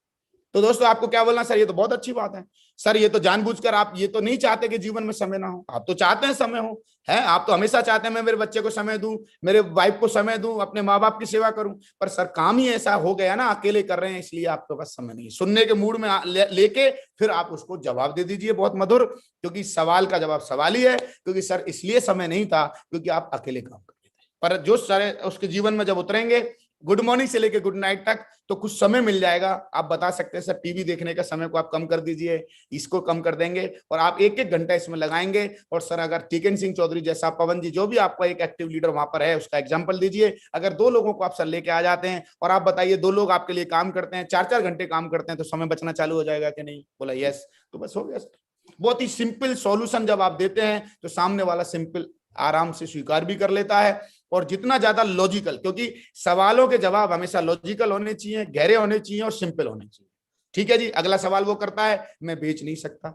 तो दोस्तों आपको क्या बोलना, सर ये तो बहुत अच्छी बात है, सर ये तो जानबूझकर आप ये तो नहीं चाहते कि जीवन में समय ना हो, आप तो चाहते हैं समय हो, है आप तो हमेशा चाहते हैं मैं मेरे बच्चे को समय दूं, मेरे वाइफ को समय दूं, अपने माँ बाप की सेवा करूं, पर सर काम ही ऐसा हो गया ना, अकेले कर रहे हैं इसलिए आपके पास समय नहीं। सुनने के मूड में लेके फिर आप उसको जवाब दे दीजिए बहुत मधुर, क्योंकि सवाल का जवाब सवाल ही है, क्योंकि सर इसलिए समय नहीं था क्योंकि आप अकेले काम कर रहे थे। पर जो सारे उसके जीवन में जब उतरेंगे गुड मॉर्निंग से लेके गुड नाइट तक, तो कुछ समय मिल जाएगा। आप बता सकते हैं सर टीवी देखने का समय को आप कम कर दीजिए, इसको कम कर देंगे और आप एक एक घंटा इसमें लगाएंगे। और सर अगर टीकन सिंह चौधरी जैसा, पवन जी जो भी आपका एक एक्टिव लीडर वहां पर है उसका एग्जांपल दीजिए। अगर 2 लोगों को आप सर लेके आ जाते हैं और आप बताइए 2 लोग आपके लिए काम करते हैं, 4-4 घंटे काम करते हैं, तो समय बचना चालू हो जाएगा कि नहीं? बोला यस, तो बस हो गया सर। बहुत ही सिंपल सॉल्यूशन जब आप देते हैं तो सामने वाला सिंपल आराम से स्वीकार भी कर लेता है। और जितना ज्यादा लॉजिकल, क्योंकि सवालों के जवाब हमेशा लॉजिकल होने चाहिए, गहरे होने चाहिए और सिंपल होने चाहिए। ठीक है जी, अगला सवाल वो करता है मैं बेच नहीं सकता,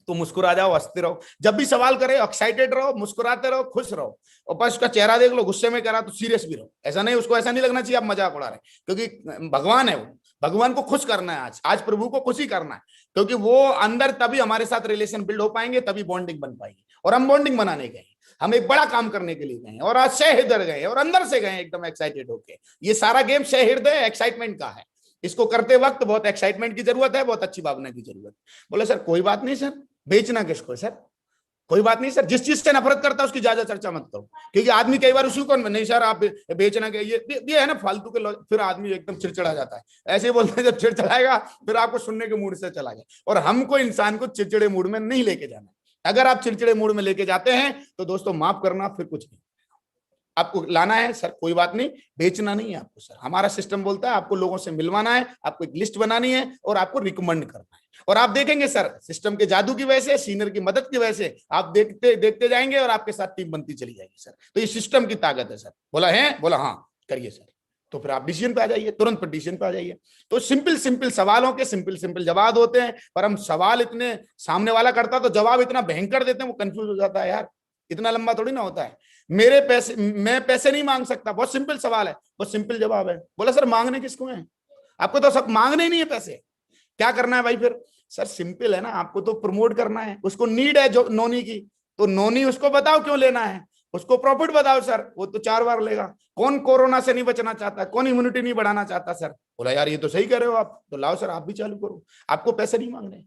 तो मुस्कुरा जाओ, हंसते रहो। जब भी सवाल करे एक्साइटेड रहो, मुस्कुराते रहो, खुश रहो, और बस उसका चेहरा देख लो, गुस्से में करा तो सीरियस भी रहो। ऐसा नहीं, उसको ऐसा नहीं लगना चाहिए आप मजाक उड़ा रहे हैं, क्योंकि भगवान है वो, भगवान को खुश करना है, आज प्रभु को खुशी करना है, क्योंकि वो अंदर तभी हमारे साथ रिलेशन बिल्ड हो पाएंगे, तभी बॉन्डिंग बन पाएगी। और हम बॉन्डिंग बनाने गए, हम एक बड़ा काम करने के लिए गए और आज सहृदय गए और अंदर से गए एकदम एक्साइटेड होके। ये सारा गेम सहृदय एक्साइटमेंट का है, इसको करते वक्त बहुत एक्साइटमेंट की जरूरत है, बहुत अच्छी भावना की जरूरत है। बोले सर कोई बात नहीं सर, बेचना किसको है सर, कोई बात नहीं सर, जिस चीज से नफरत करता है उसकी ज्यादा चर्चा मत करो, क्योंकि आदमी कई बार उसी को नहीं सर आप बेचना के ये है ना फालतू के, फिर आदमी एकदम चिड़चिड़ा जाता है। ऐसे ही बोलते हैं, जब चिड़चिड़ाएगा फिर आपको सुनने के मूड से चला गया। और हमको इंसान को चिड़चिड़े मूड में नहीं लेके जाना। अगर आप चिड़चिड़े मूड में लेके जाते हैं तो दोस्तों माफ करना, फिर कुछ नहीं आपको लाना है। सर कोई बात नहीं, बेचना नहीं है आपको सर, हमारा सिस्टम बोलता है आपको लोगों से मिलवाना है, आपको एक लिस्ट बनानी है और आपको रिकमेंड करना है। और आप देखेंगे सर सिस्टम के जादू की वजह से, सीनियर की मदद की वजह से आप देखते देखते जाएंगे और आपके साथ टीम बनती चली जाएगी सर। तो ये सिस्टम की ताकत है सर। बोला है, बोला हाँ करिए सर, तो फिर आप डिसीजन पे आ जाइए, तुरंत पर डिसीजन पे आ जाइए। तो सिंपल सिंपल सवालों के सिंपल सिंपल जवाब होते हैं, पर हम सवाल इतने, सामने वाला करता तो जवाब इतना भयंकर देते हैं, वो कंफ्यूज हो जाता है यार, इतना लंबा थोड़ी ना होता है। मेरे पैसे, मैं पैसे नहीं मांग सकता, बहुत सिंपल सवाल है, बहुत सिंपल जवाब है। बोला सर मांगने किसको है, आपको तो सब मांगने ही नहीं है पैसे, क्या करना है भाई फिर? सर सिंपल है ना, आपको तो प्रमोट करना है, उसको नीड है जो नोनी की, तो नोनी उसको बताओ क्यों लेना है, उसको प्रॉफिट बताओ सर, वो तो 4 बार लेगा। कौन कोरोना से नहीं बचना चाहता, कौन इम्यूनिटी नहीं बढ़ाना चाहता सर? बोला यार ये तो सही कह रहे हो आप, तो लाओ सर आप भी चालू करो, आपको पैसे नहीं मांगने।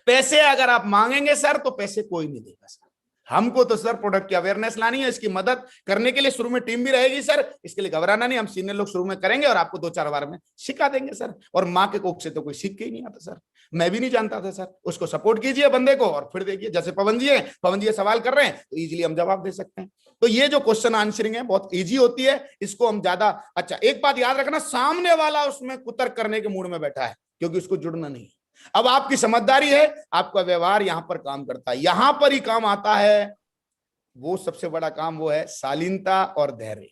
पैसे अगर आप मांगेंगे सर तो पैसे कोई नहीं देगा सर। हमको तो सर प्रोडक्ट की अवेयरनेस लानी है, इसकी मदद करने के लिए शुरू में टीम भी रहेगी सर, इसके लिए घबराना नहीं, हम सीनियर लोग शुरू में करेंगे और आपको 2-4 बार में सिखा देंगे सर। और माँ के कोख से तो कोई सीख के ही नहीं आता सर, मैं भी नहीं जानता था सर। उसको सपोर्ट कीजिए बंदे को, और फिर देखिए जैसे पवन जी सवाल कर रहे हैं तो इजीली हम जवाब दे सकते हैं। तो ये जो क्वेश्चन आंसरिंग है बहुत इजी होती है, इसको हम ज्यादा अच्छा, एक बात याद रखना, सामने वाला उसमें कुतर्क करने के मूड में बैठा है, क्योंकि उसको जुड़ना नहीं। अब आपकी समझदारी है, आपका व्यवहार यहां पर काम करता है, यहां पर ही काम आता है वो सबसे बड़ा काम, वो है शालीनता और धैर्य।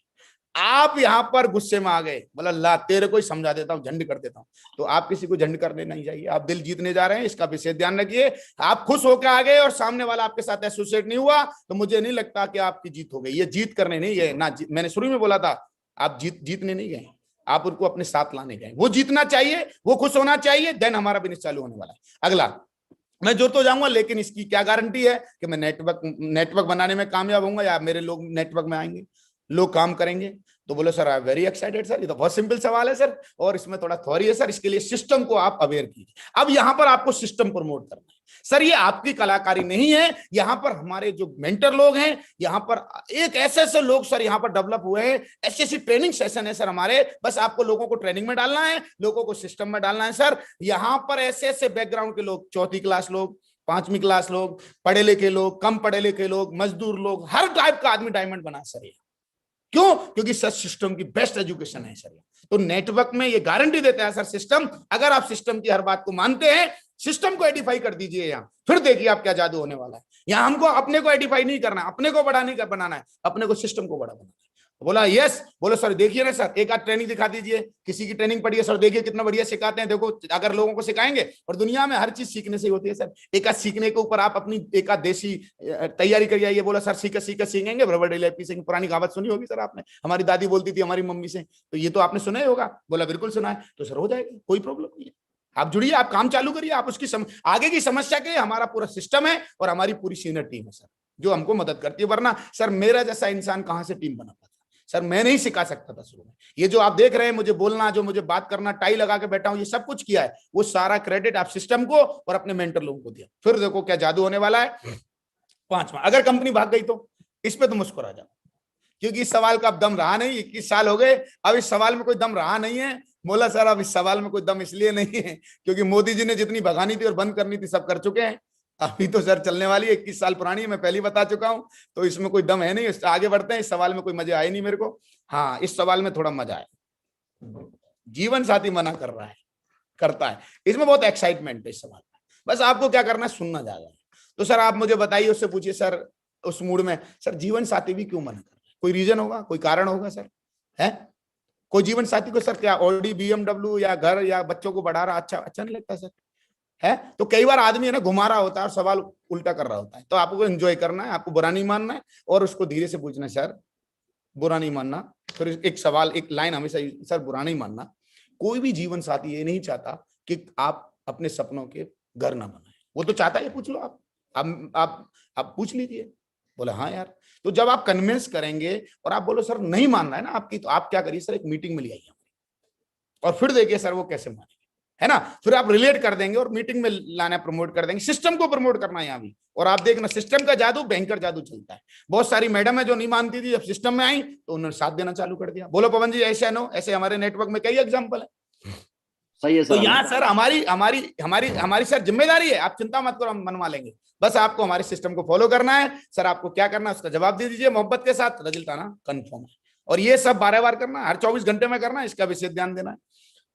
आप यहां पर गुस्से में आ गए, बोला ला तेरे को ही समझा देता हूं, झंड कर देता हूं, तो आप किसी को झंड करने नहीं चाहिए, आप दिल जीतने जा रहे हैं, इसका विशेष ध्यान रखिए। आप खुश होकर आ गए और सामने वाला आपके साथ एसोसिएट नहीं हुआ, तो मुझे नहीं लगता कि आपकी जीत हो गई। ये जीत करने नहीं गए ना, मैंने शुरू में बोला था, आप जीतने नहीं गए, आप उनको अपने साथ लाने गए। वो जीतना चाहिए, वो खुश होना चाहिए, देन हमारा बिजनेस चालू होने वाला है। अगला मैं जुड़ तो जाऊंगा, लेकिन इसकी क्या गारंटी है कि मैं नेटवर्क बनाने में कामयाब होऊंगा, या मेरे लोग नेटवर्क में आएंगे, लोग काम करेंगे? तो बोलो sir I am very excited sir, ये तो बहुत सिंपल सवाल है सर, और इसमें थोड़ा थ्योरी है सर, इसके लिए सिस्टम को आप अवेयर कीजिए। अब यहां पर आपको सिस्टम प्रमोट करना है सर, ये आपकी कलाकारी नहीं है, यहां पर हमारे जो मेंटर लोग हैं, यहां पर एक ऐसे लोग सर यहां पर डेवलप हुए हैं, ऐसी ट्रेनिंग सेशन है सर हमारे, बस आपको लोगों को ट्रेनिंग में डालना है, लोगों को सिस्टम में डालना है सर। यहां पर ऐसे बैकग्राउंड के लोग, 4th क्लास लोग, 5वीं क्लास लोग, पढ़े लिखे लोग, कम पढ़े लिखे लोग, मजदूर लोग, हर टाइप का आदमी डायमंड बना सर। ये क्यों? क्योंकि सर सिस्टम की बेस्ट एजुकेशन है सर। तो नेटवर्क में ये गारंटी देता है सर सिस्टम, अगर आप सिस्टम की हर बात को मानते हैं, सिस्टम को एडिफाई कर दीजिए यहाँ, फिर देखिए आप क्या जादू होने वाला है। यहाँ हमको अपने को एडिफाई नहीं करना है, अपने को बड़ा नहीं बनाना है, अपने को सिस्टम को बड़ा बनाना है। बोला यस, बोलो सर देखिए ना सर, एक आध ट्रेनिंग दिखा दीजिए, किसी की ट्रेनिंग पढ़िए सर, देखिए कितना बढ़िया सिखाते हैं। देखो अगर लोगों को सिखाएंगे, और दुनिया में हर चीज सीखने से ही होती है सर, एक आध सीखने के ऊपर आप अपनी एक आध देसी तैयारी करिए। ये बोला सर सीख सीखेंगे, बराबर सीखेंगे, पुरानी कहावत सुनी होगी सर आपने, हमारी दादी बोलती थी हमारी मम्मी से, तो ये तो आपने सुना ही होगा। बोला बिल्कुल सुना है, तो सर हो जाएगा, कोई प्रॉब्लम नहीं है। आप जुड़िए, आप काम चालू करिए, आप उसकी आगे की समस्या के लिए हमारा पूरा सिस्टम है और हमारी पूरी सीनियर टीम है सर, जो हमको मदद करती है। वरना सर मेरा जैसा इंसान कहां से टीम बना पाता सर, मैं नहीं सिखा सकता था शुरू में। ये जो आप देख रहे हैं, मुझे बोलना, जो मुझे बात करना, टाई लगा के बैठा हूं, ये सब कुछ किया है, वो सारा क्रेडिट आप सिस्टम को और अपने मेंटर लोगों को दिया। फिर देखो क्या जादू होने वाला है। पांचवा, अगर कंपनी भाग गई तो इस पे तो मुस्कुरा जाओ, क्योंकि इस सवाल का अब दम रहा नहीं। 21 साल हो गए, अब इस सवाल में कोई दम रहा नहीं है। बोला सर अब इस सवाल में कोई दम इसलिए नहीं है क्योंकि मोदी जी ने जितनी भगानी थी और बंद करनी थी सब कर चुके हैं। अभी तो सर चलने वाली है, 21 साल पुरानी है, मैं पहले ही बता चुका हूं, तो इसमें कोई दम है नहीं। आगे बढ़ते हैं। इस सवाल में कोई मजा आए नहीं मेरे को। हाँ, इस सवाल में थोड़ा मजा है। जीवन साथी मना कर रहा है, करता है, इसमें बहुत एक्साइटमेंट है इस सवाल में। बस आपको क्या करना है, सुनना ज्यादा है। तो सर आप मुझे बताइए, उससे पूछिए सर उस मूड में, सर जीवन साथी भी क्यों मना कर रहा है? कोई रीजन होगा, कोई कारण होगा सर? है कोई जीवन साथी को सर क्या ऑडी BMW या घर या बच्चों को बढ़ा रहा अच्छा नहीं लगता सर? है तो कई बार आदमी है ना घुमा रहा होता है और सवाल उल्टा कर रहा होता है, तो आपको एंजॉय करना है, आपको बुरा नहीं मानना है और उसको धीरे से पूछना है, सर बुरा नहीं मानना। फिर एक सवाल, एक लाइन हमेशा, सर बुरा नहीं मानना। कोई भी जीवन साथी ये नहीं चाहता कि आप अपने सपनों के घर ना बनाए, वो तो चाहता है, पूछ लो आप पूछ लीजिए। बोले हाँ यार। तो जब आप कन्विंस करेंगे और आप बोलो सर नहीं मानना है ना आपकी, तो आप क्या करिए सर, एक मीटिंग में ले आइए और फिर देखिए सर वो कैसे मानेंगे, है ना। फिर आप रिलेट कर देंगे और मीटिंग में लाना, प्रमोट कर देंगे, सिस्टम को प्रमोट करना है यहाँ भी। और आप देखना सिस्टम का जादू, भयंकर जादू चलता है। बहुत सारी मैडम है जो नहीं मानती थी, जब सिस्टम में आई तो उन्होंने साथ देना चालू कर दिया। बोलो पवन जी, ऐसे नो ऐसे हमारे नेटवर्क में कई एग्जाम्पल है। सही है तो सर। यहाँ सर हमारी सर जिम्मेदारी है, आप चिंता मत करो, हम मनवा लेंगे। बस आपको हमारे सिस्टम को फॉलो करना है। सर आपको क्या करना है उसका जवाब दे दीजिए मोहब्बत के साथ, रिजल्ट आना कंफर्म है। और ये सब 12 बार करना, हर 24 घंटे में करना है, इसका विशेष ध्यान देना है।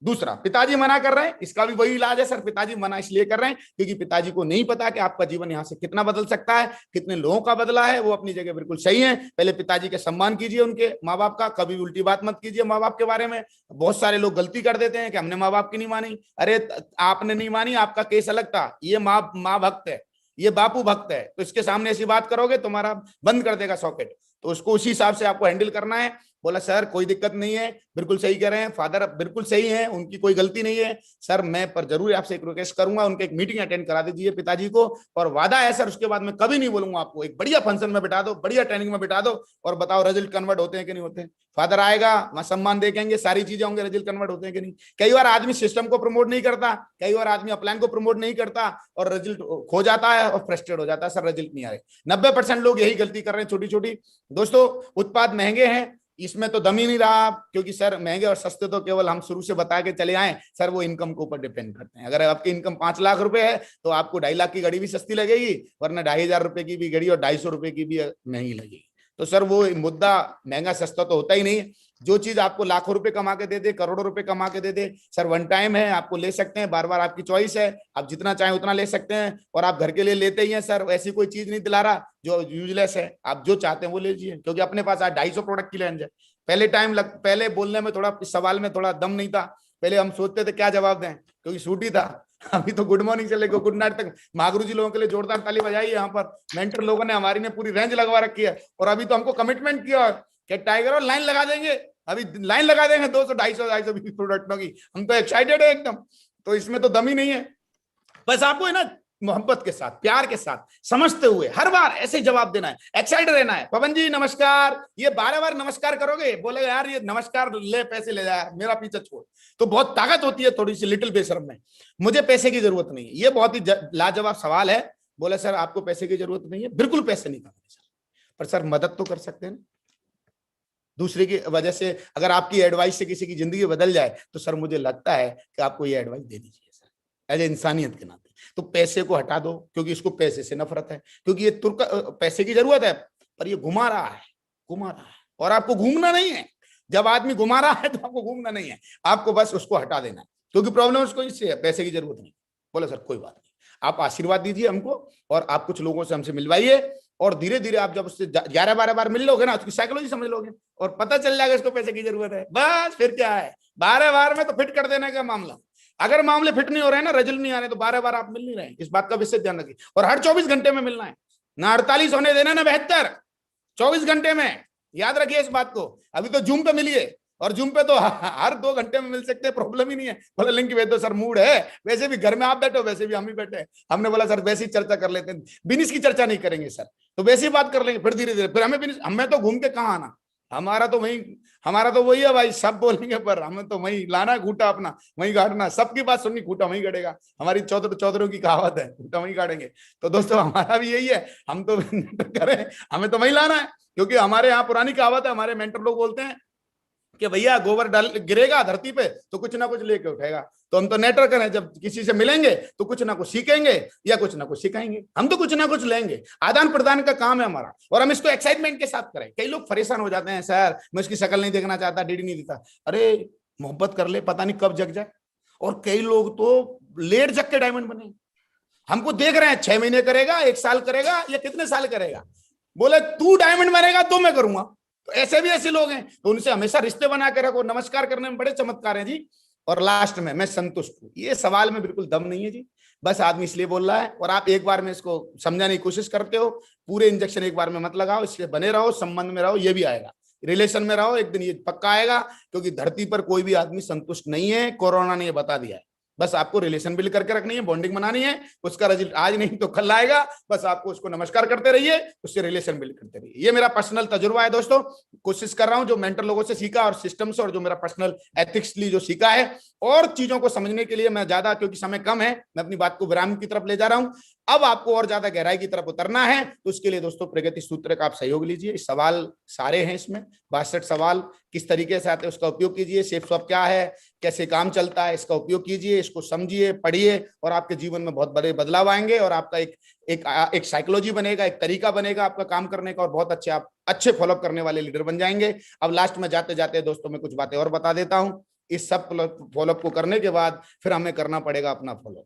दूसरा, पिताजी मना कर रहे हैं, इसका भी वही इलाज है सर। पिताजी मना इसलिए कर रहे हैं क्योंकि पिताजी को नहीं पता कि आपका जीवन यहाँ से कितना बदल सकता है, कितने लोगों का बदला है। वो अपनी जगह बिल्कुल सही है। पहले पिताजी का सम्मान कीजिए, उनके माँ बाप का, कभी उल्टी बात मत कीजिए माँ बाप के बारे में। बहुत सारे लोग गलती कर देते हैं कि हमने माँ बाप की नहीं मानी। अरे आपने नहीं मानी, आपका केस अलग था। ये माँ भक्त है, ये बापू भक्त है, तो इसके सामने ऐसी बात करोगे तुम्हारा बंद कर देगा सॉकेट। तो उसको उसी हिसाब से आपको हैंडल करना है। बोला सर कोई दिक्कत नहीं है, बिल्कुल सही कह रहे हैं फादर, बिल्कुल सही है, उनकी कोई गलती नहीं है सर। मैं पर जरूर आपसे एक रिक्वेस्ट करूंगा, उनके एक मीटिंग अटेंड करा दीजिए पिताजी को, और वादा है सर उसके बाद मैं कभी नहीं बोलूंगा आपको। एक बढ़िया फंक्शन में बिठा दो, बढ़िया ट्रेनिंग में बिठा दो और बताओ रिजल्ट कन्वर्ट होते हैं कि नहीं होते। फादर आएगा, वहां सम्मान देखेंगे, सारी चीजें होंगे, रिजल्ट कन्वर्ट होते हैं कि नहीं। कई बार आदमी सिस्टम को प्रमोट नहीं करता, कई बार आदमी अपलाइन को प्रमोट नहीं करता और रिजल्ट खो जाता है और फ्रस्ट्रेट हो जाता है, सर रिजल्ट नहीं आ रहे। 90% लोग यही गलती कर रहे हैं, छोटी छोटी। दोस्तों उत्पाद महंगे हैं, इसमें तो दम ही नहीं रहा, क्योंकि सर महंगे और सस्ते तो केवल हम शुरू से बता के चले आए सर, वो इनकम के ऊपर डिपेंड करते हैं। अगर आपकी इनकम 5 लाख रुपए है तो आपको 2.5 लाख की घड़ी भी सस्ती लगेगी, वरना 2,500 रुपए की भी घड़ी और 250 रुपए की भी महंगी लगेगी। तो सर वो मुद्दा महंगा सस्ता तो होता ही नहीं है। जो चीज आपको लाखों रुपए कमा के दे दे, करोड़ों रुपए कमा के दे दे सर, वन टाइम है, आपको ले सकते हैं, बार बार आपकी चॉइस है, आप जितना चाहें उतना ले सकते हैं। और आप घर के लिए लेते ही हैं सर, ऐसी कोई चीज नहीं दिला रहा जो यूजलेस है। आप जो चाहते हैं वो लीजिए, क्योंकि अपने पास आज 250 प्रोडक्ट की रेंज है। पहले बोलने में थोड़ा, इस सवाल में थोड़ा दम नहीं था। पहले हम सोचते थे क्या जवाब दें, क्योंकि छुट्टी था। अभी तो गुड मॉर्निंग से लेकर गुड नाइट तक महागुरु जी लोगों के लिए जोरदार ताली बजाई है। यहाँ पर मेंटर लोगों ने, हमारी ने पूरी रेंज लगवा रखी है। और अभी तो हमको कमिटमेंट किया कि टाइगर और लाइन लगा देंगे, अभी लाइन लगा देंगे 200, 250 प्रोडक्टों की। हम तो एक्साइटेड है एकदम। तो इसमें तो दम ही नहीं है। बस आपको है ना मोहब्बत के साथ, प्यार के साथ, समझते हुए हर बार ऐसे जवाब देना है, एक्साइटेड रहना है। पवन जी नमस्कार, ये 12 बार नमस्कार करोगे, बोले यार ये नमस्कार ले, पैसे ले जाए, मेरा पीछे छोड़। तो बहुत ताकत होती है थोड़ी सी लिटिल बेशर्म में। मुझे पैसे की जरूरत नहीं है, ये बहुत ही लाजवाब सवाल है। बोले सर आपको पैसे की जरूरत नहीं है, बिल्कुल पैसे नहीं कमाने सर, पर सर मदद तो कर सकते हैं दूसरे की वजह से। अगर आपकी एडवाइस से किसी की जिंदगी बदल जाए तो सर मुझे लगता है कि आपको ये एडवाइस देनी चाहिए सर, एज ए इंसानियत के नाते। तो पैसे को हटा दो, क्योंकि इसको पैसे से नफरत है, क्योंकि ये तुर्क पैसे की जरूरत है, पर ये घुमा रहा है और आपको घूमना नहीं है। जब आदमी घुमा रहा है तो आपको घूमना नहीं है, आपको बस उसको हटा देना है, क्योंकि प्रॉब्लम उसको इससे है, पैसे की जरूरत नहीं। बोले सर कोई बात नहीं, आप आशीर्वाद दीजिए हमको और आप कुछ लोगों से हमसे मिलवाइए, और धीरे धीरे आप जब उससे 11-12 बार मिल लोगे ना, उसकी साइकोलॉजी समझ लोगे और पता चल जाएगा इसको पैसे की जरूरत है। बस फिर क्या है, 12 बार में तो फिट कर देने का मामला। अगर मामले फिट नहीं हो रहे हैं ना, रिजल्ट नहीं आ रहे, तो 12 बार आप मिल नहीं रहे, इस बात का विशेष ध्यान रखिए। और हर 24 घंटे में मिलना है, ना 48 होने देना, ना 72, 24 घंटे में। याद रखिए इस बात को। अभी तो जूम पे मिलिए, और जूम पे तो हर 2 घंटे में मिल सकते हैं, प्रॉब्लम ही नहीं है। बोला लिंक भेज दो सर, मूड है, वैसे भी घर में आप बैठो, वैसे भी हम ही बैठे हैं। हमने बोला सर वैसे ही चर्चा कर लेते हैं, बिजनेस की चर्चा नहीं करेंगे सर, तो वैसे ही बात कर लेंगे। फिर धीरे धीरे फिर हमें तो घूम के कहाँ आना, हमारा तो वही है भाई, सब बोलेंगे पर हमें तो वही लाना, घूटा अपना वही गाड़ना, सबकी बात सुननी, घूटा वही गड़ेगा। हमारी चौधरों की कहावत है, घूटा वही गाड़ेंगे। तो दोस्तों हमारा भी यही है, हम तो करें, हमें तो वही लाना है। क्योंकि हमारे यहाँ पुरानी कहावत है, हमारे मेंटर लोग बोलते हैं कि भैया गोबर डाल गिरेगा धरती पे तो कुछ ना कुछ लेके उठेगा। तो हम तो नेटवर्क हैं, जब किसी से मिलेंगे तो कुछ ना कुछ सीखेंगे या कुछ ना कुछ सिखाएंगे, हम तो कुछ ना कुछ लेंगे। आदान प्रदान का काम है हमारा, और हम इसको एक्साइटमेंट के साथ करें। कई लोग परेशान हो जाते हैं, सर मैं उसकी शक्ल नहीं देखना चाहता, डीडी नहीं देता। अरे मोहब्बत कर ले, पता नहीं कब जग जाए। और कई लोग तो लेट जग के डायमंड बने, हमको देख रहे हैं 6 महीने करेगा, 1 साल करेगा या कितने साल करेगा, बोले तू डायमंड बनेगा तो मैं करूंगा। तो ऐसे लोग हैं, तो उनसे हमेशा रिश्ते बना के रखो। नमस्कार करने में बड़े चमत्कार हैं जी। और लास्ट में मैं संतुष्ट हूं, ये सवाल में बिल्कुल दम नहीं है जी, बस आदमी इसलिए बोल रहा है। और आप एक बार में इसको समझाने की कोशिश करते हो, पूरे इंजेक्शन एक बार में मत लगाओ, इसलिए बने रहो, संबंध में रहो, ये भी आएगा, रिलेशन में रहो, एक दिन ये पक्का आएगा। क्योंकि धरती पर कोई भी आदमी संतुष्ट नहीं है, कोरोना ने ये बता दिया है। बस आपको रिलेशन बिल्ड करके रखनी है, बॉन्डिंग बनानी है, उसका रिजल्ट आज नहीं तो कल आएगा। बस आपको उसको नमस्कार करते रहिए, उससे रिलेशन बिल्ड करते रहिए। ये मेरा पर्सनल तजुर्बा है दोस्तों, कोशिश कर रहा हूं जो मेंटर लोगों से सीखा और सिस्टम से, और जो मेरा पर्सनल एथिक्सली जो सीखा है, और चीजों को समझने के लिए मैं ज्यादा, क्योंकि समय कम है, मैं अपनी बात को विराम की तरफ ले जा रहा हूं। अब आपको और ज्यादा गहराई की तरफ उतरना है, तो उसके लिए दोस्तों प्रगति सूत्र का आप सहयोग लीजिए। सवाल सारे हैं इसमें, 62 सवाल किस तरीके से आते हैं उसका उपयोग कीजिए। सेफ स्वैप क्या है, कैसे काम चलता है, इसका उपयोग कीजिए, इसको समझिए, पढ़िए, और आपके जीवन में बहुत बड़े बदलाव आएंगे। और आपका एक साइकोलॉजी बनेगा, एक तरीका बनेगा आपका काम करने का, और बहुत अच्छे आप अच्छे फॉलोअप करने वाले लीडर बन जाएंगे। अब लास्ट में जाते जाते दोस्तों मैं कुछ बातें और बता देता हूं। इस सब फॉलोअप को करने के बाद फिर हमें करना पड़ेगा अपना फॉलोअप।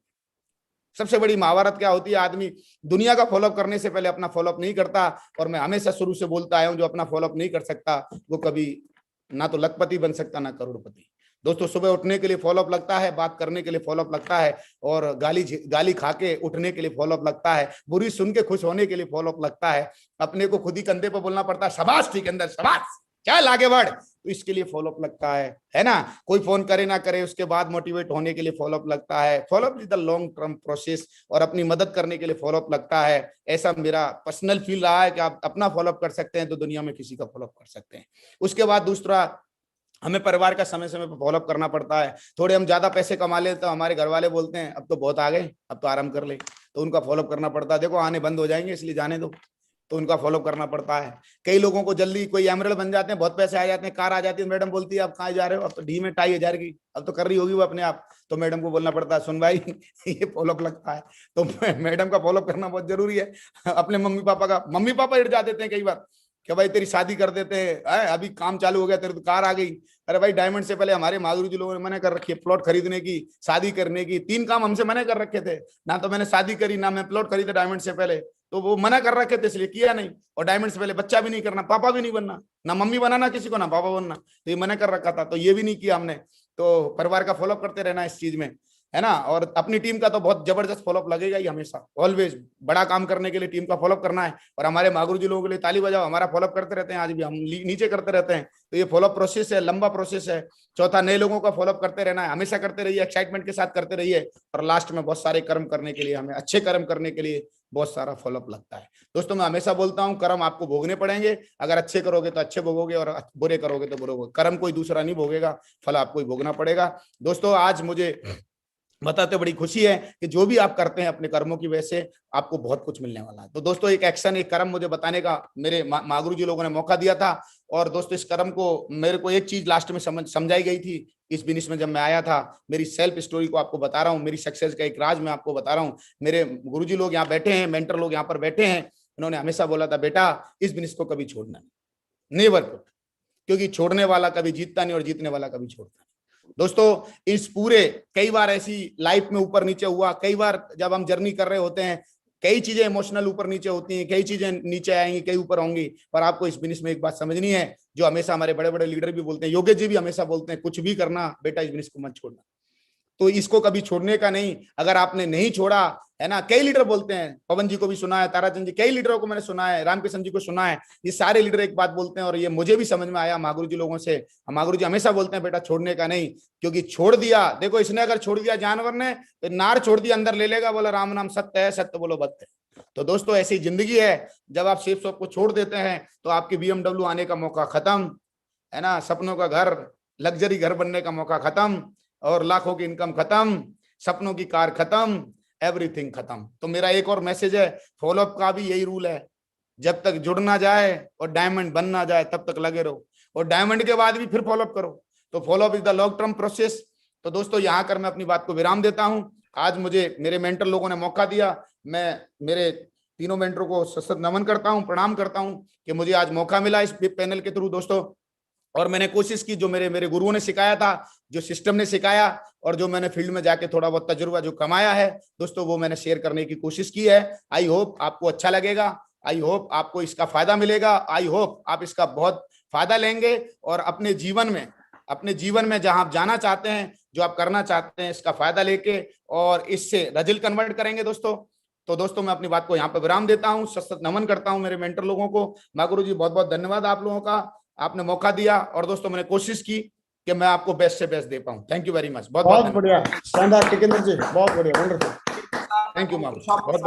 सबसे बड़ी महाभारत क्या होती है, आदमी दुनिया का फॉलोअप करने से पहले अपना फॉलोअप नहीं करता। और मैं हमेशा शुरू से बोलता आया हूं, जो अपना फॉलोअप नहीं कर सकता वो कभी ना तो लखपति बन सकता ना करोड़पति। दोस्तों सुबह उठने के लिए फॉलोअप लगता है, बात करने के लिए फॉलोअप लगता है, और गाली खा के उठने के लिए फॉलोअप लगता है, बुरी सुन के खुश होने के लिए फॉलोअप लगता है, अपने को खुद ही कंधे पर बोलना पड़ता है शाबाश ठीक अंदर शाबाश क्या लागे बढ़, तो इसके लिए फॉलोअप लगता है ना। कोई फोन करे ना करे उसके बाद मोटिवेट होने के लिए फॉलोअप लगता है। Follow up is the long term process, और अपनी मदद करने के लिए फॉलोअप लगता है। ऐसा मेरा पर्सनल फील रहा है कि आप अपना फॉलोअप कर सकते हैं तो दुनिया में किसी का फॉलोअप कर सकते हैं। उसके बाद दूसरा, हमें परिवार का समय समय पर फॉलोअप करना पड़ता है। थोड़े हम ज्यादा पैसे कमा ले तो हमारे घर वाले बोलते हैं अब तो बहुत आ गए, अब तो आराम कर ले, तो उनका फॉलोअप करना पड़ता है। देखो आने बंद हो जाएंगे इसलिए जाने दो, तो उनका फॉलो करना पड़ता है। कई लोगों को जल्दी कोई एमरल्ड बन जाते हैं, बहुत पैसे आ जाते हैं, कार आ जाती है, मैडम बोलती है आप कहाँ जा रहे हो, अब तो डी में 2,500 की अब तो कर रही होगी वो अपने आप, तो मैडम को बोलना पड़ता है सुन भाई ये फॉलोअप लगता है। तो मैडम का फॉलोअप करना बहुत जरूरी है। अपने मम्मी पापा हिट जा देते हैं कई बार कि भाई तेरी शादी कर देते हैं, अभी काम चालू हो गया, तेरी तो कार आ गई। अरे भाई डायमंड से पहले हमारे माधुरी जी लोगों ने मना कर रखी है प्लॉट खरीदने की, शादी करने की, 3 काम हमसे मना कर रखे थे। ना तो मैंने शादी करी, ना मैं प्लॉट खरीदा डायमंड से पहले, तो वो मना कर रखे थे इसलिए किया नहीं। और डायमंड से पहले बच्चा भी नहीं करना, पापा भी नहीं बनना, ना मम्मी बनाना किसी को, ना पापा बनना, तो ये मना कर रखा था, तो ये भी नहीं किया हमने। तो परिवार का फॉलोअप करते रहना इस चीज में, है ना। और अपनी टीम का तो बहुत जबरदस्त फॉलोअप लगेगा ही हमेशा, ऑलवेज। बड़ा काम करने के लिए टीम का फॉलोअप करना है। और हमारे मागुरु जी लोगों के लिए ताली बजाओ, हमारा फॉलोअप करते रहते हैं, आज भी हम नीचे करते रहते हैं। तो ये फॉलोअप प्रोसेस है, लंबा प्रोसेस है। चौथा, नए लोगों का फॉलोअप करते रहना है, हमेशा करते रहिए, एक्साइटमेंट के साथ करते रहिए। और लास्ट में बहुत सारे कर्म करने के लिए, हमें अच्छे कर्म करने के लिए बहुत सारा फॉलोअप लगता है। दोस्तों मैं हमेशा बोलता हूं कर्म आपको भोगने पड़ेंगे, अगर अच्छे करोगे तो अच्छे भोगोगे, और बुरे करोगे तो बुरे भोगोगे। कर्म कोई दूसरा नहीं भोगेगा, फल आपको ही भोगना पड़ेगा। दोस्तों आज मुझे बताते बड़ी खुशी है कि जो भी आप करते हैं अपने कर्मों की वजह से आपको बहुत कुछ मिलने वाला है। तो दोस्तों एक एक्शन, एक कर्म मुझे बताने का मेरे मागुरु जी लोगों ने मौका दिया था। और दोस्तों इस कर्म को मेरे को एक चीज लास्ट में समझाई गई थी इस बिजनेस में जब मैं आया था। मेरी सेल्फ स्टोरी को आपको बता रहा हूँ, मेरी सक्सेस का एक राज मैं आपको बता रहा हूँ। मेरे गुरुजी लोग यहाँ बैठे हैं, मेंटर लोग यहाँ पर बैठे हैं, उन्होंने हमेशा बोला था बेटा इस बिजनेस को कभी छोड़ना नहीं, नेवर क्विट, क्योंकि छोड़ने वाला कभी जीतता नहीं और जीतने वाला कभी छोड़ता नहीं। दोस्तों इस पूरे कई बार ऐसी लाइफ में ऊपर नीचे हुआ, कई बार जब हम जर्नी कर रहे होते हैं कई चीजें इमोशनल ऊपर नीचे होती हैं, कई चीजें नीचे आएंगी, कई ऊपर होंगी। पर आपको इस बिजनेस में एक बात समझनी है, जो हमेशा हमारे बड़े बड़े लीडर भी बोलते हैं, योगेश जी भी हमेशा बोलते हैं, कुछ भी करना बेटा इस बिजनेस को मत छोड़ना। तो इसको कभी छोड़ने का नहीं। अगर आपने नहीं छोड़ा है ना, कई लीडर बोलते हैं, पवन जी को भी सुना है, ताराचंद जी, कई लीडरों को मैंने सुना है, रामकिशन जी को सुना है, ये सारे लीडर एक बात बोलते हैं और ये मुझे भी समझ में आया महागुरु जी लोगों से। महागुरु जी हमेशा बोलते हैं बेटा छोड़ने का नहीं, क्योंकि छोड़ दिया, देखो इसने अगर छोड़ दिया जानवर ने, तो नार छोड़ दिया अंदर ले लेगा, बोला राम नाम सत्य है, सत्य बोलो बत्य। तो दोस्तों ऐसी जिंदगी है, जब आप सेफ शॉप को छोड़ देते हैं तो आपकी BMW आने का मौका खत्म, है ना, सपनों का घर, लग्जरी घर बनने का मौका खत्म, और लाखों की इनकम खत्म, सपनों की कार खत्म, एवरीथिंग खत्म। तो मेरा एक और मैसेज है, फॉलोअप का भी यही रूल है, जब तक जुड़ ना जाए और डायमंड बन ना जाए तब तक लगे रहो, और डायमंड के बाद भी फिर फॉलोअप करो। तो follow up is the long term process. तो दोस्तों यहाँ कर मैं अपनी बात को विराम देता हूं। आज मुझे मेरे मेंटर लोगों ने मौका दिया, मैं मेरे तीनों मेंटरों को सशक्त नमन करता हूं, प्रणाम करता हूं कि मुझे आज मौका मिला इस पैनल के थ्रू दोस्तों। और मैंने कोशिश की, जो मेरे गुरुओं ने सिखाया था, जो सिस्टम ने सिखाया, और जो मैंने फील्ड में जाके थोड़ा बहुत तजुर्बा जो कमाया है दोस्तों, वो मैंने शेयर करने की कोशिश की है। आई होप आपको अच्छा लगेगा, आई होप आपको इसका फायदा मिलेगा, आई होप आप इसका बहुत फायदा लेंगे और अपने जीवन में जहां आप जाना चाहते हैं, जो आप करना चाहते हैं, इसका फायदा लेके और इससे रजिल कन्वर्ट करेंगे दोस्तों। तो दोस्तों मैं अपनी बात को यहाँ पे विराम देता हूँ, सशक्त नमन करता हूँ मेरे मेंटर लोगों को। महागुरु जी बहुत बहुत धन्यवाद आप लोगों का, आपने मौका दिया, और दोस्तों मैंने कोशिश की कि मैं आपको बेस्ट से बेस्ट दे पाऊं। थैंक यू वेरी मच, बहुत बढ़िया, शानदार टिकेंद्र जी, बहुत बढ़िया, वंडरफुल। थैंक यू महागुरु, बहुत बहुत